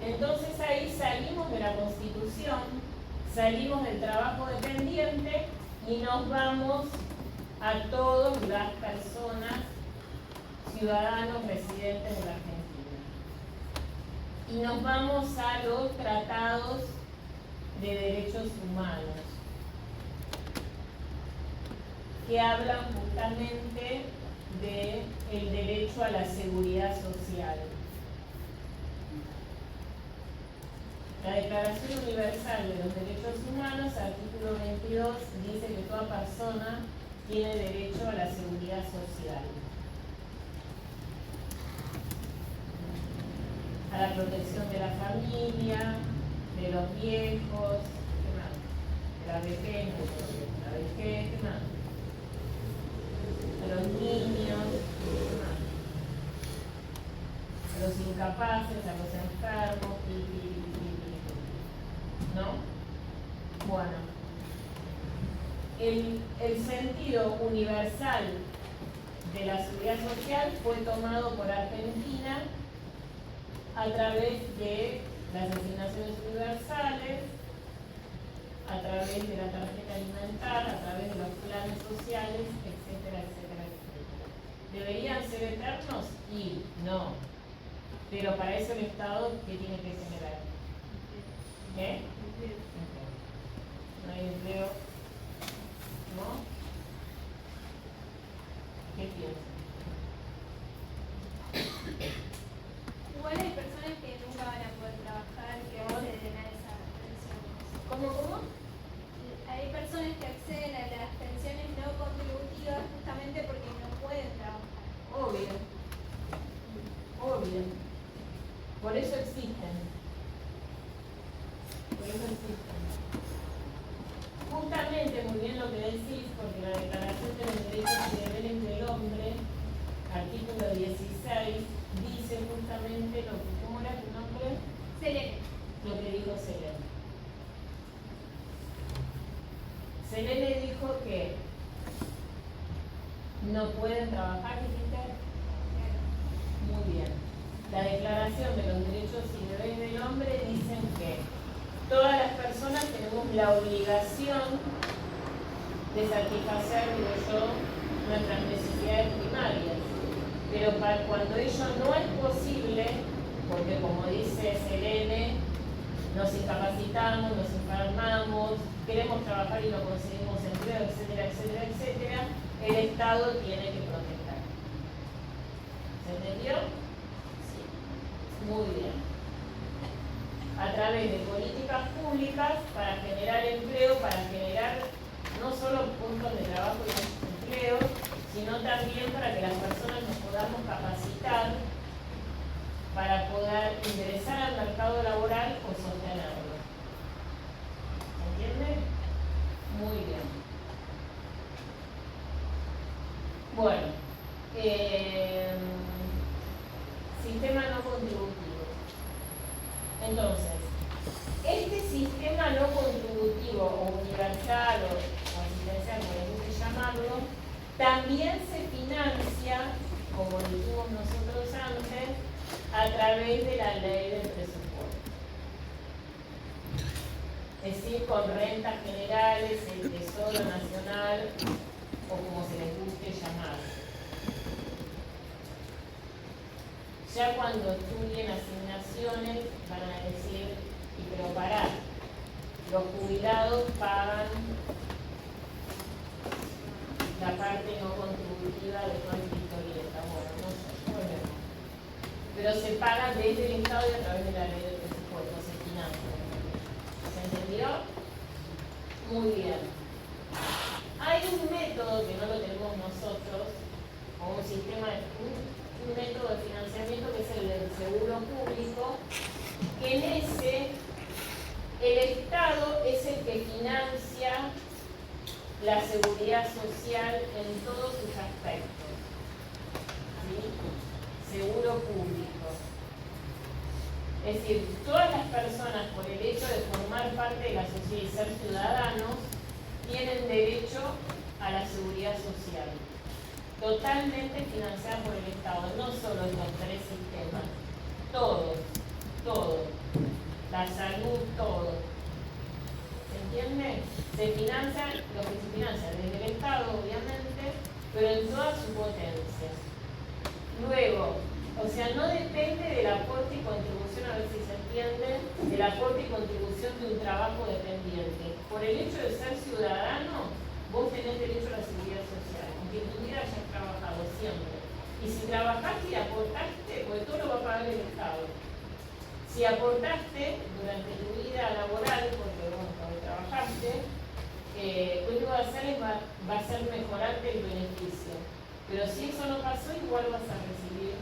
Entonces ahí salimos de la Constitución, salimos del trabajo dependiente y nos vamos a todas las personas, ciudadanos residentes de la Argentina. Y nos vamos a los tratados de derechos humanos, que hablan justamente del derecho a la seguridad social. La Declaración Universal de los Derechos Humanos, artículo 22, dice que toda persona tiene derecho a la seguridad social, a la protección de la familia, de los viejos, ¿qué más? De la vejez, ¿qué más? De los niños, ¿qué más? A los incapaces, a los enfermos, ¿no? Bueno, el sentido universal de la seguridad social fue tomado por Argentina a través de las asignaciones universales, a través de la tarjeta alimentaria, a través de los planes sociales, etcétera, etcétera, etcétera. ¿Deberían ser eternos? Y no. Pero para eso el Estado, ¿qué tiene que generar? ¿Qué? No hay empleo. ¿No? ¿Qué piensan? Igual hay personas que nunca van a poder trabajar, que acceden a esa pensión. ¿Cómo? Hay personas que acceden a las pensiones no contributivas justamente porque no pueden trabajar. Obvio. Obvio. Por eso existen. Por eso existen. Justamente, muy bien lo que decís, porque la Declaración de los Derechos y Deberes del Hombre, artículo 16, dice justamente lo que, ¿cómo era tu nombre? Selene. Lo que dijo Selene. Selene dijo que no pueden trabajar, dijiste. Muy bien. La Declaración de los Derechos y Deberes del Hombre dicen que todas las personas tenemos la obligación de satisfacer, digo yo, nuestras necesidades primarias. Pero cuando ello no es posible, porque como dice Selene, nos incapacitamos, nos enfermamos, queremos trabajar y no conseguimos empleo, etcétera, etcétera, etcétera, el Estado tiene que protestar. ¿Se entendió? Sí. Muy bien. A través de políticas públicas para generar empleo, para generar no solo puntos de trabajo y empleo, sino también para que las personas nos podamos capacitar para poder ingresar al mercado laboral o sostenerlo. Muy bien. Bueno, sistema no contributivo. Entonces, este sistema no contributivo o universal o asistencial, como les guste llamarlo, también se financia, como dijimos nosotros antes, a través de la ley del presupuesto. Es decir, con rentas generales, el Tesoro Nacional, o como se les guste llamar. Ya cuando estudien asignaciones van a decir, y pero pará, los jubilados pagan la parte no contributiva de toda la historieta. Bueno, no sé, bueno. Pero se paga desde el Estado y a través de la ley de presupuesto, se financia. ¿Se entendió? Muy bien. Hay un método que no lo tenemos nosotros, o un sistema, un método de financiamiento que es el del seguro público, que en ese el Estado es el que financia la seguridad social en todos sus aspectos. ¿Sí? Seguro público. Es decir, todas las personas, por el hecho de formar parte de la sociedad y ser ciudadanos, tienen derecho a la seguridad social, totalmente financiada por el Estado, no solo estos tres sistemas, todos, la salud, todo. ¿Se entiende? Se financia lo que se financia desde el Estado, obviamente, pero en toda su potencia. Luego, o sea, no depende del aporte y contribución, a ver si se entiende, del aporte y contribución de un trabajo dependiente. Por el hecho de ser ciudadano, vos tenés derecho a la seguridad social, aunque en tu vida hayas trabajado siempre. Y si trabajaste y aportaste, pues todo lo va a pagar el Estado. Si aportaste durante tu vida laboral, porque bueno, cuando trabajaste, lo que va a hacer es va a ser mejorarte el beneficio. Pero si eso no pasó, igual vas a recibir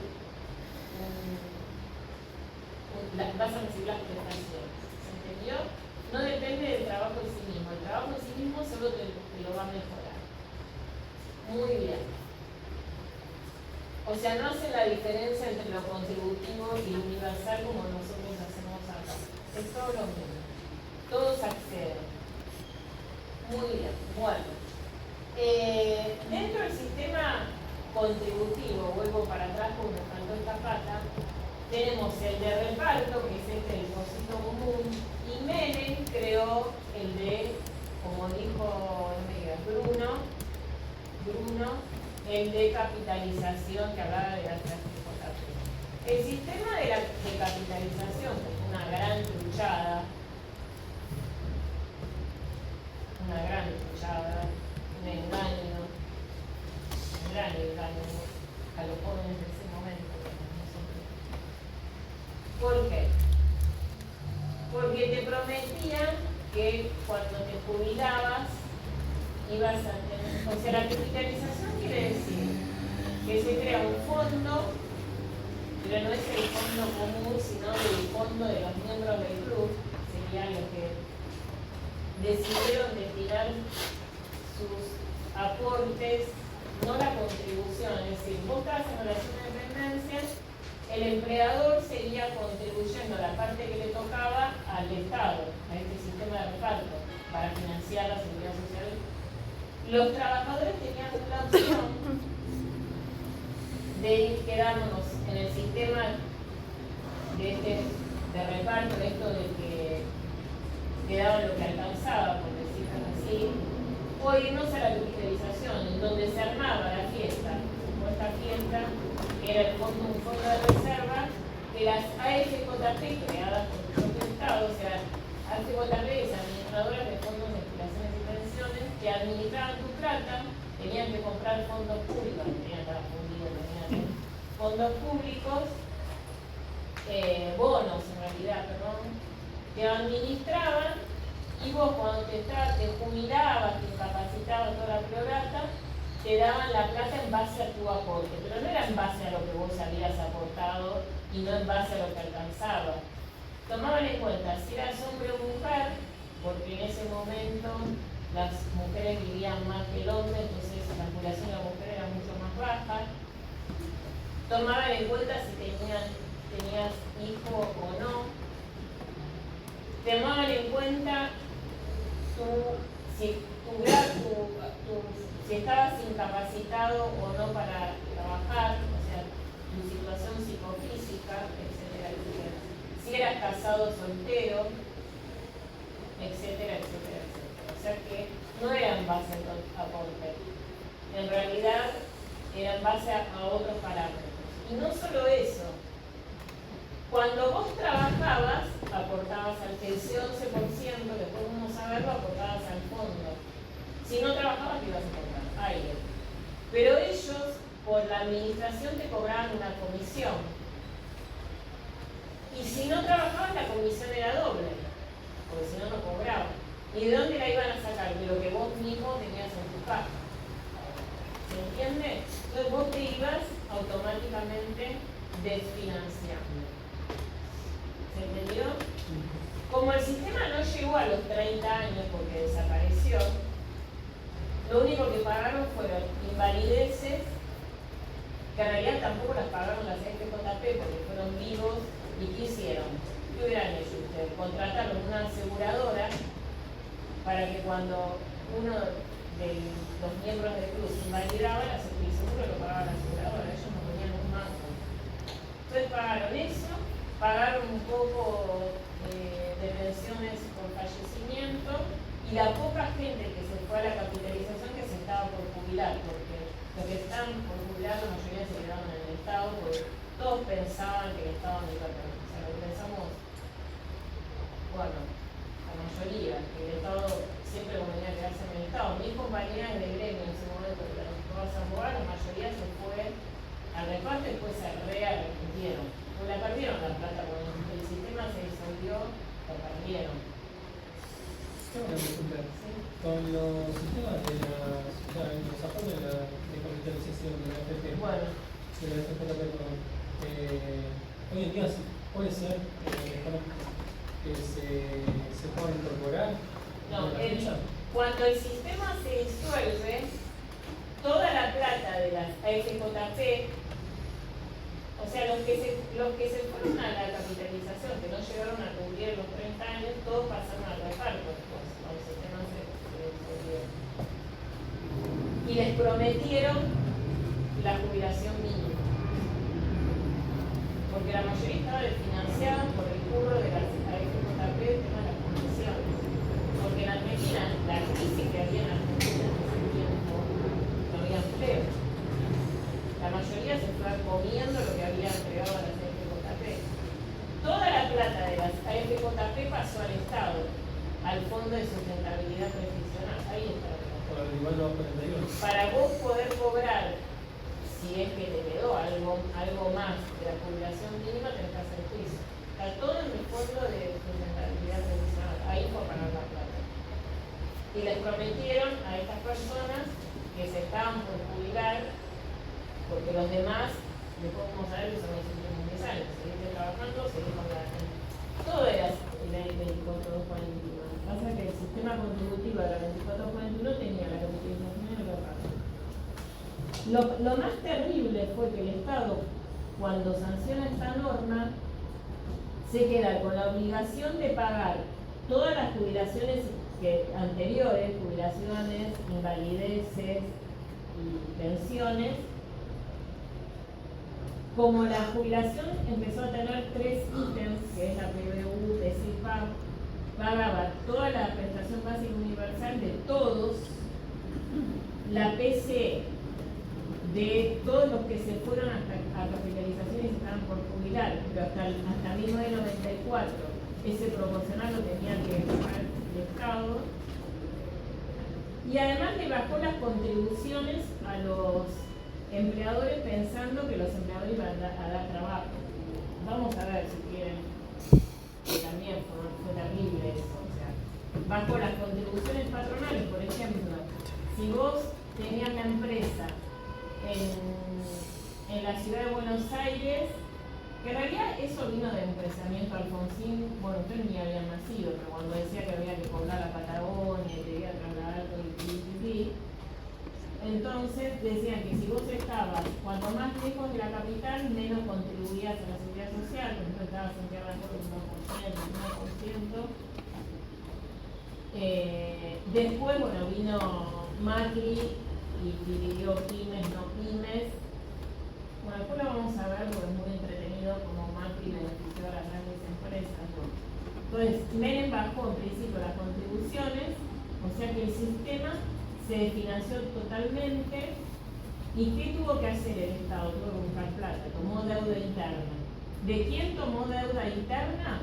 las prestaciones. ¿Se entendió? No depende del trabajo en sí mismo. El trabajo en sí mismo solo te lo va a mejorar. Muy bien. O sea, no hace la diferencia entre lo contributivo y lo universal como nosotros hacemos acá. Es todo lo mismo. Todos acceden. Muy bien. Bueno. Dentro del sistema contributivo, vuelvo para atrás porque me faltó esta pata, tenemos el de reparto, que es este depósito común, y Menem creó el de, como dijo Bruno, el de capitalización, que hablaba de las transportaciones. El sistema de capitalización, que es una gran truchada, un engaño, un gran engaño a los jóvenes de ese momento. ¿Por qué? Porque te prometían que cuando te jubilabas ibas a tener, o sea, la capitalización quiere decir que se crea un fondo, pero no es el fondo común, sino el fondo de los miembros del club, sería lo que decidieron destinar sus aportes, no la contribución, es decir, vos estabas en relación de dependencia, el empleador seguía contribuyendo la parte que le tocaba al Estado, a este sistema de reparto, para financiar la seguridad social. Los trabajadores tenían la opción de ir quedándonos en el sistema de reparto, de esto de que quedaba lo que alcanzaba, por decirlo así, o irnos a la capitalización, en donde se armaba la fiesta. Esta fiesta era un fondo de reserva de las AFJP creadas por el propio Estado, o sea, AFJP es administradoras de fondos de jubilaciones y pensiones que administraban tu plata, tenían que comprar fondos públicos, tenían que fundir, tenían fondos públicos, bonos en realidad, perdón, que administraban, y vos cuando te jubilabas, te incapacitabas toda la prorata, te daban la plata en base a tu aporte, pero no era en base a lo que vos habías aportado y no en base a lo que alcanzaba. Tomaban en cuenta si eras hombre o mujer, porque en ese momento las mujeres vivían más que el hombre, entonces la población de la mujer era mucho más baja. Tomaban en cuenta si tenías hijo o no. Tomaban en cuenta si estabas incapacitado o no para trabajar, o sea, tu situación psicofísica, etcétera, etcétera. Si eras casado o soltero, etcétera, etcétera, etcétera. O sea que no era en base a aporte. En realidad era en base a otros parámetros. Y no solo eso. Cuando vos trabajabas, aportabas el 11%, después vamos a verlo, aportabas al fondo. Si no trabajabas, te ibas a aportar aire. Pero ellos, por la administración, te cobraban una comisión. Y si no trabajabas, la comisión era doble, porque si no, no cobraban. ¿Y de dónde la iban a sacar? De lo que vos mismo tenías en tu caja. ¿Se entiende? Entonces vos te ibas automáticamente desfinanciando. ¿Se entendió? Como el sistema no llegó a los 30 años porque desapareció, lo único que pagaron fueron invalideces, que en realidad tampoco las pagaron las FJP porque fueron vivos. ¿Y qué hicieron? ¿Qué hubieran hecho ustedes? Contrataron una aseguradora para que cuando uno de los miembros del club se invalidaba, el seguro lo pagaba la aseguradora, ellos no ponían un mango. Entonces pagaron eso, pagaron un poco de pensiones por fallecimiento y la poca gente que se fue a la capitalización que se estaba por jubilar, porque los que estaban por jubilar la mayoría se quedaron en el Estado porque todos pensaban que el Estado no iba a tener. O sea, lo que pensamos, bueno, la mayoría, que el Estado siempre convenía quedarse en el Estado. Mis compañeras de gremio en ese momento, que las todas abogadas, la mayoría se fue al reparto y después se rearrepintieron. Pues la perdieron la plata, cuando el sistema se disolvió, la perdieron. Tengo una pregunta. ¿Sí? Con los sistemas de los aportes de capitalización de la AFP, Bueno, de la FJP, hoy en día puede ser que se pueda incorporar. no, en la ficha. cuando el sistema se disuelve, toda la plata de las AFJP, o sea, los que se fueron a la capitalización, que no llegaron a cumplir los 30 años, todos pasaron al reparto después, cuando el sistema se disolvió. Y les prometieron la jubilación mínima. Porque la mayoría estaba desfinanciada por el curro de las AFJP, el tema de las condiciones. Porque en Argentina, la crisis que había en Argentina en ese tiempo, no había empleo. La mayoría se fue comiendo lo que había entregado a las AFJP. Toda la plata de las AFJP pasó al Estado, al Fondo de Sustentabilidad Previsional. Ahí está la plata. Por el igual los 41. Para vos poder cobrar, si es que te quedó algo más de la jubilación mínima, tenés que hacer juicio. Está todo en el Fondo de Sustentabilidad Previsional. Ahí fue a pagar la plata. Y les prometieron a estas personas que se estaban por jubilar, porque los demás, después vamos a ver que son los últimos 10 años, seguiste trabajando, seguís con la gente. Todo era ley 24.241. Pasa que el sistema contributivo de la 24.41 tenía la capitalización y el reparto. Lo más terrible fue que el Estado, cuando sanciona esta norma, se queda con la obligación de pagar todas las jubilaciones anteriores, jubilaciones, invalideces y pensiones. Como la jubilación empezó a tener 3 ítems, que es la PBU, TESIPAP, pagaba toda la prestación básica universal de todos, la PCE de todos los que se fueron a capitalización y se estaban por jubilar, pero hasta 1994 ese proporcional lo tenía que pagar el Estado. Y además le bajó las contribuciones a los empleadores pensando que los empleadores iban a dar trabajo. Vamos a ver si quieren, que también fue terrible eso. O sea, bajo las contribuciones patronales, por ejemplo, si vos tenías la empresa en la ciudad de Buenos Aires Que en realidad eso vino de un pensamiento Alfonsín, bueno, ustedes ni habían nacido, pero cuando decía que había que poblar la Patagonia y que debía trasladar todo el PIB, entonces decían que si vos estabas cuanto más lejos de la capital, menos contribuías a la seguridad social, por ejemplo estabas en Tierra del Fuego un 2%, 1%. Después, bueno, vino Macri y dividió pymes, no pymes. Bueno, después lo vamos a ver porque es muy entretenido como Macri benefició a las grandes empresas. Entonces, Menem bajó en principio las contribuciones, o sea que el sistema se desfinanció totalmente. ¿Y qué tuvo que hacer el Estado? Tuvo que buscar plata, tomó deuda interna. ¿De quién tomó deuda interna?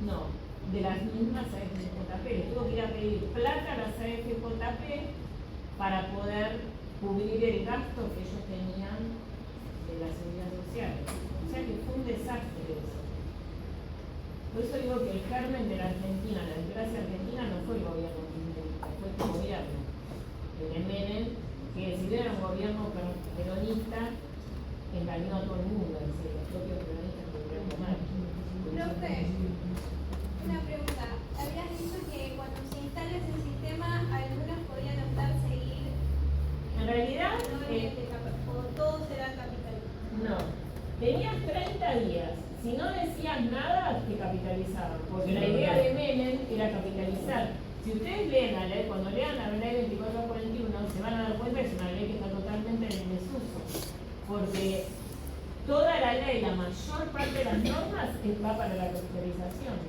No, de las mismas AFJP. Le tuvo que ir a pedir plata a las AFJP para poder cubrir el gasto que ellos tenían de la seguridad social. O sea que fue un desastre eso. Por eso digo que el germen de la Argentina, la desgracia argentina, no fue el gobierno kirchnerista, fue este gobierno, el de Menem, que si bien era un gobierno peronista, engañó a todo el mundo, es decir, los propios peronistas tuvieron que mal. Profe, una pregunta. Habías dicho que cuando se instala ese sistema, algunos podían optar a seguir. En realidad, O todos eran capitalistas. no. Tenías 30 días. Si no decías nada, te capitalizaban. Porque la idea de Menem era capitalizar. Si ustedes leen la ley, cuando lean la ley 2441, se van a dar cuenta que es una ley que está totalmente en desuso. Porque toda la ley, la mayor parte de las normas, va para la capitalización.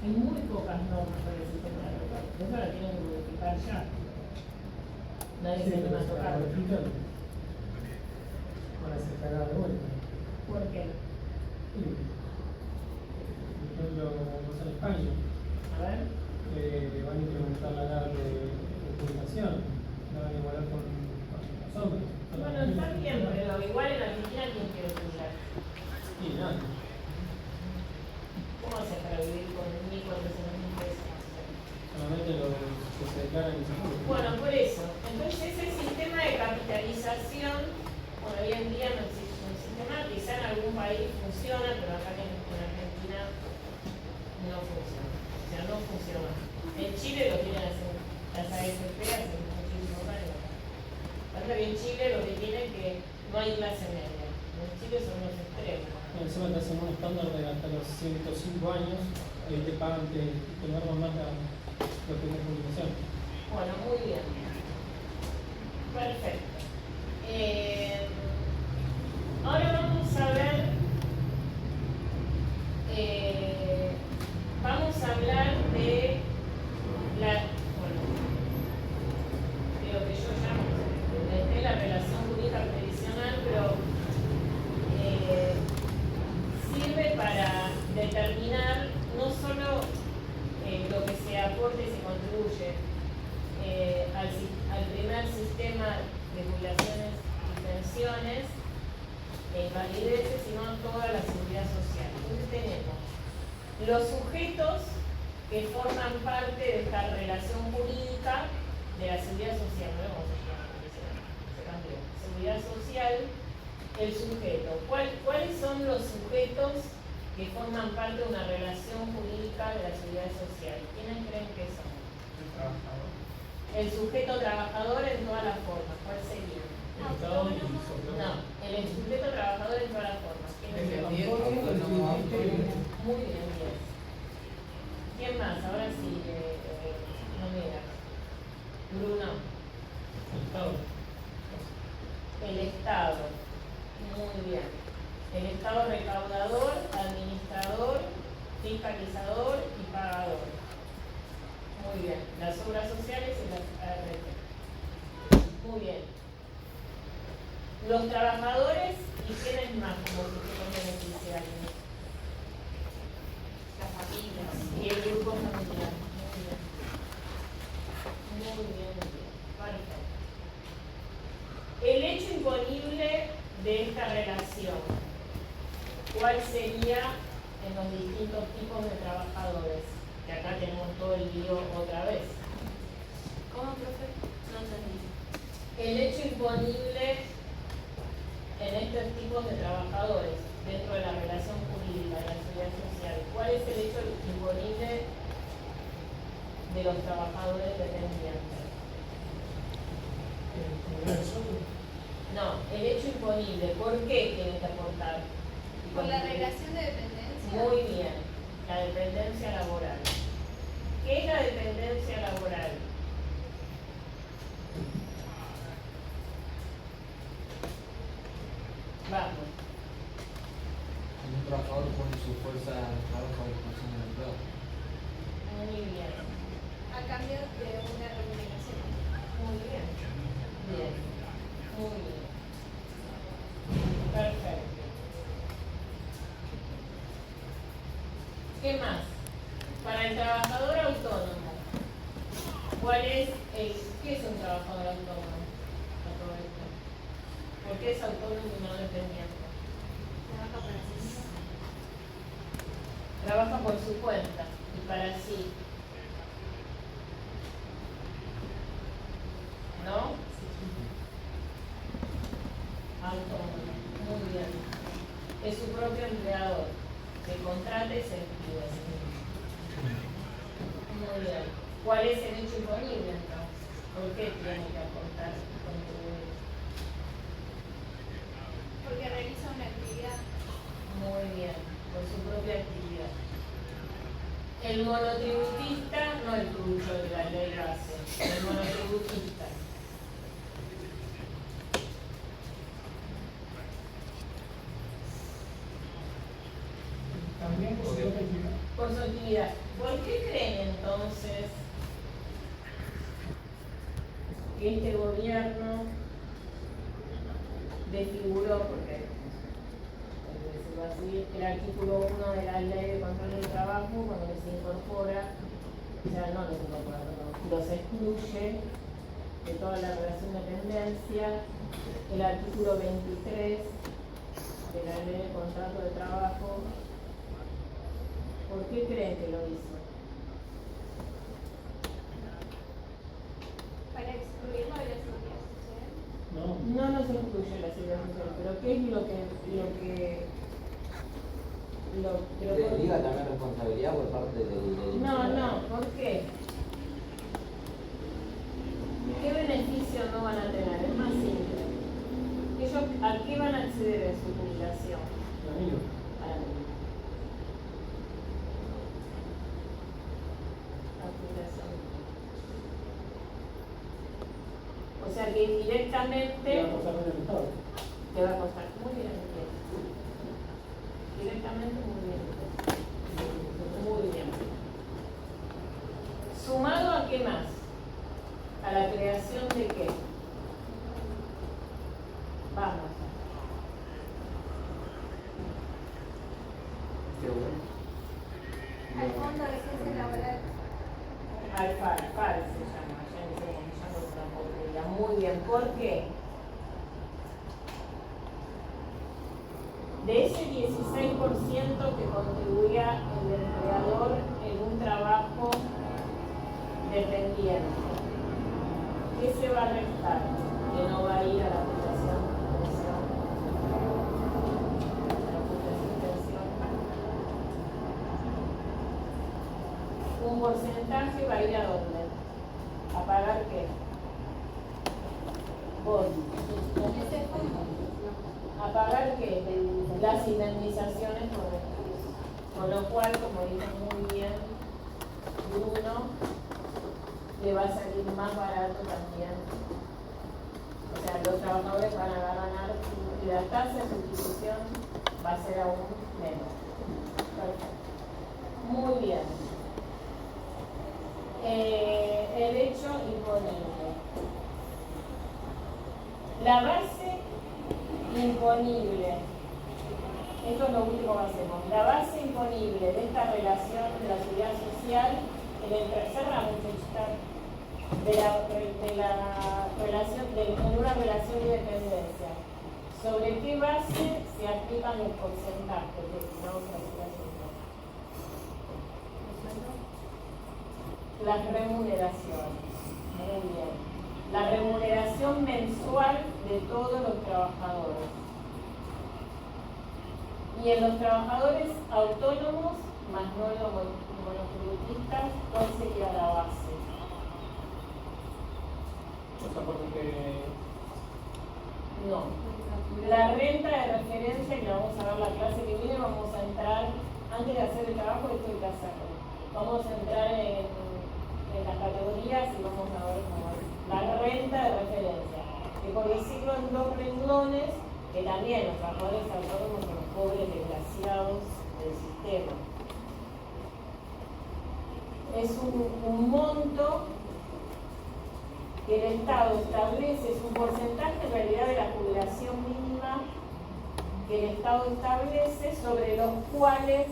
Hay muy pocas normas para el sistema de reparto. Eso la tienen que modificar ya. Nadie se anima a tocar. Para se cagar de vuelta. ¿Por qué? Sí. Por ejemplo, como pasa en España, A ver. van a implementar la edad de jubilación, la van a igualar con los hombres. Bueno, está bien, pero igual en Argentina ¿quién quiere jubilar? Sí, nada. ¿Cómo haces para vivir con 1.400.000 pesos? Solamente los que se declaran y se jubilan. Bueno, por eso. Entonces ese sistema de capitalización, bueno, hoy en día no existe un sistema, quizá en algún país funciona, pero acá en Argentina no funciona. O sea, no funciona. En Chile lo tienen las AFP hace muchísimos años. Pasa que en Chile lo que tiene es que no hay clase media. En Chile son los extremos. Encima te hacen un estándar de hasta los 105 años, te pagan, te merman más lo que es jubilación. Bueno, muy bien. Perfecto. Ahora vamos a ver, vamos a hablar de de lo que yo llamo de la relación jurídica previsional, pero sirve para determinar no solo lo que se aporte y se contribuye al primer sistema de jubilaciones y pensiones e invalideces, sino a toda la seguridad social. Entonces tenemos los sujetos que forman parte de esta relación jurídica de la seguridad social, no lo vamos a llamar, se cambió. Seguridad social, el sujeto. ¿Cuáles son los sujetos que forman parte de una relación jurídica de la seguridad social? ¿Quiénes creen que son? El trabajador. El sujeto trabajador en todas las formas. ¿Cuál sería? El Estado y social. No, el sujeto trabajador en todas las formas. ¿Quién es? Autónomo. Muy bien, bien. ¿Quién más? Ahora sí, no mira. Bruno. El Estado. El Estado. Muy bien. El Estado recaudador, administrador, fiscalizador y pagador. Muy bien. Las obras sociales y las ART. Muy bien. Los trabajadores y quiénes más como sujetos beneficiarios. Las familias. Y el grupo familiar. Muy bien. Muy bien, muy bien. Perfecto. El hecho imponible de esta relación, ¿cuál sería en los distintos tipos de trabajadores? Que acá tenemos todo el lío otra vez. ¿Cómo, profe? No entendí. El hecho imponible en estos tipos de trabajadores dentro de la relación jurídica de la seguridad social, ¿cuál es el hecho imponible de los trabajadores dependientes? No, el hecho imponible. ¿Por qué tiene que aportar? Por la relación de dependencia. Muy bien, la dependencia laboral. ¿Qué es la dependencia laboral? Vamos. Un trabajador pone su fuerza de trabajo a disposición del empleado. Muy bien. A cambio de una remuneración. Muy bien. Bien. Muy bien. Perfecto. ¿Qué más? Para el trabajador autónomo, ¿cuál es qué es un trabajador autónomo? A todo esto. ¿Por qué es autónomo y no dependiente? Trabaja para sí mismo. Trabaja por su cuenta y para sí. ¿No? Autónomo. Muy bien. Es su propio empleador. Se contrata y se despide. Muy bien. ¿Cuál es el hecho imponible entonces? ¿Por qué tiene que aportar contribuir? Porque realiza una actividad. Muy bien, por su propia actividad. El monotributista, no el trucho de la ley base, el monotributista. También por su propia actividad. Por su actividad. ¿Por qué creen entonces que este gobierno desfiguró, porque decirlo así, el artículo 1 de la ley de control del trabajo, cuando se incorpora, o sea, no los incorpora, los excluye de toda la relación de dependencia, el artículo 23 de la ley de contrato de trabajo? ¿Por qué creen que lo hizo? Para excluirlo de la seguridad social. No nos incluye la seguridad social, pero ¿qué es lo que Deriva también responsabilidad por parte del No, ¿por qué? ¿Qué beneficio no van a tener? Es más simple. Ellos, ¿a qué van a acceder en su jubilación? A la misma. A jubilación. O sea que indirectamente te va a costar muy bien. Directamente muy bien. Muy bien. ¿Sumado a qué más? ¿A la creación de qué? Vamos. Al fondo de ciencia laboral. FAL se llama, ya no sé cómo se llama otra porquería. Muy bien, ¿por qué? De ese 16% que contribuía el empleador en un trabajo dependiente, ¿qué se va a restar? Que no va a ir a la aplicación de pensión. A la aplicación de pensión. Un porcentaje va a ir a dónde? ¿A pagar qué? Vos. Ese fondo. ¿A pagar qué? Las indemnizaciones por despido. Con lo cual, como dijo muy bien Bruno, le va a salir más barato también. O sea, los trabajadores van a ganar y la tasa de sustitución va a ser aún menos. Perfecto. Muy bien. El hecho imponible. La base imponible. Esto es lo último que hacemos. La base imponible de esta relación de la seguridad social, en el tercer ramo, de la relación, en una relación de dependencia. ¿Sobre qué base se aplican los porcentajes de la seguridad social? Las remuneraciones. Muy bien. La remuneración mensual de todos los trabajadores. Y en los trabajadores autónomos, más no los monotributistas, ¿cuál sería la base? Los aportes que... No. La renta de referencia, que la vamos a ver la clase que viene, vamos a entrar, antes de hacer el trabajo, esto hay que hacerlo. Vamos a entrar en las categorías y vamos a ver cómo es. La renta de referencia, que por decirlo en dos renglones, que también los trabajadores autónomos son los pobres desgraciados del sistema. Es un monto que el Estado establece, es un porcentaje en realidad de la jubilación mínima que el Estado establece, sobre los cuales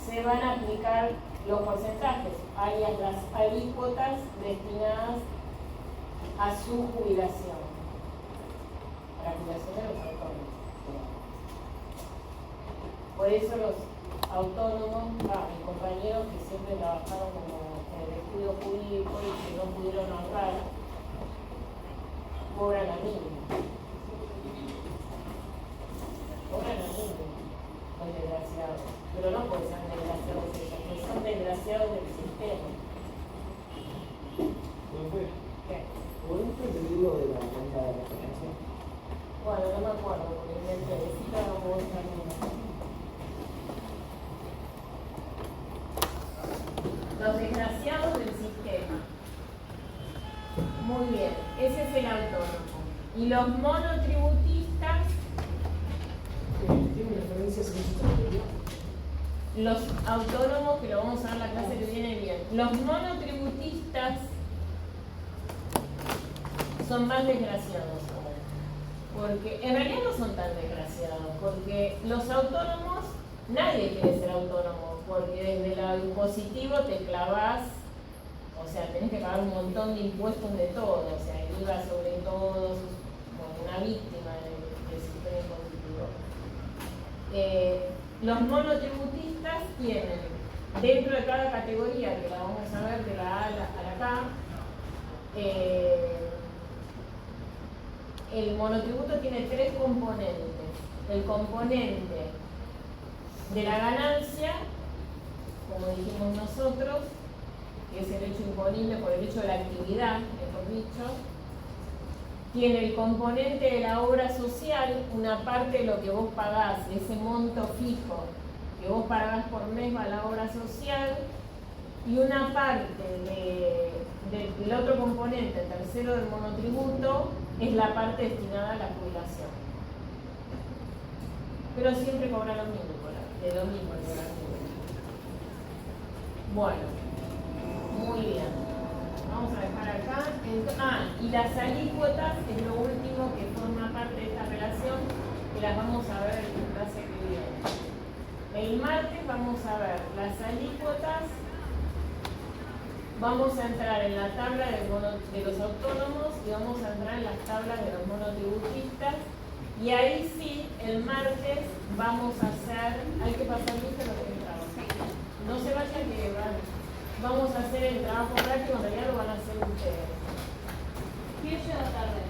se van a aplicar los porcentajes, alias las alícuotas destinadas a su jubilación, a la jubilación de los autónomos. Por eso los autónomos, mis compañeros que siempre trabajaron como en el estudio jurídico y que no pudieron ahorrar, cobran a mínimo. Cobran a mínimo, los desgraciados. Pero no pueden ser desgraciados ellos, porque son desgraciados del sistema. ¿Qué? ¿Podemos pedir lo de la renta de referencia? Bueno, no me acuerdo, porque me necesito no puedo estar bien. Los desgraciados del sistema. Muy bien, ese es el autónomo. Y los monotributistas, ¿Tiene referencias en su categoría? los autónomos, que lo vamos a ver en la clase que viene bien. Los monotributistas son más desgraciados ahora. Porque en realidad no son tan desgraciados, porque los autónomos, nadie quiere ser autónomo. Porque desde el impositivo te clavas, o sea, tenés que pagar un montón de impuestos de todo, o sea, el IVA sobre todo, como una víctima del sistema impositivo. Los monotributistas tienen, dentro de cada categoría, que la vamos a ver de la A a la K, el monotributo tiene tres componentes. El componente de la ganancia, como dijimos nosotros, que es el hecho imponible por el hecho de la actividad, mejor dicho. Tiene el componente de la obra social, una parte de lo que vos pagás, ese monto fijo que vos pagás por mes a la obra social, y una parte del otro componente, el tercero del monotributo, es la parte destinada a la jubilación. Pero siempre cobra lo mismo, de lo mismo. Bueno, muy bien. Vamos a dejar acá. Y las alícuotas es lo último que forma parte de esta relación, que las vamos a ver en la clase que viene. El martes vamos a ver las alícuotas. Vamos a entrar en la tabla de los autónomos y vamos a entrar en las tablas de los monotributistas. Y ahí sí, el martes vamos a hacer, hay que pasar lista lo que entramos. No se vayan que vamos a hacer el trabajo práctico, en realidad lo van a hacer ustedes. ¿Quién llega tarde?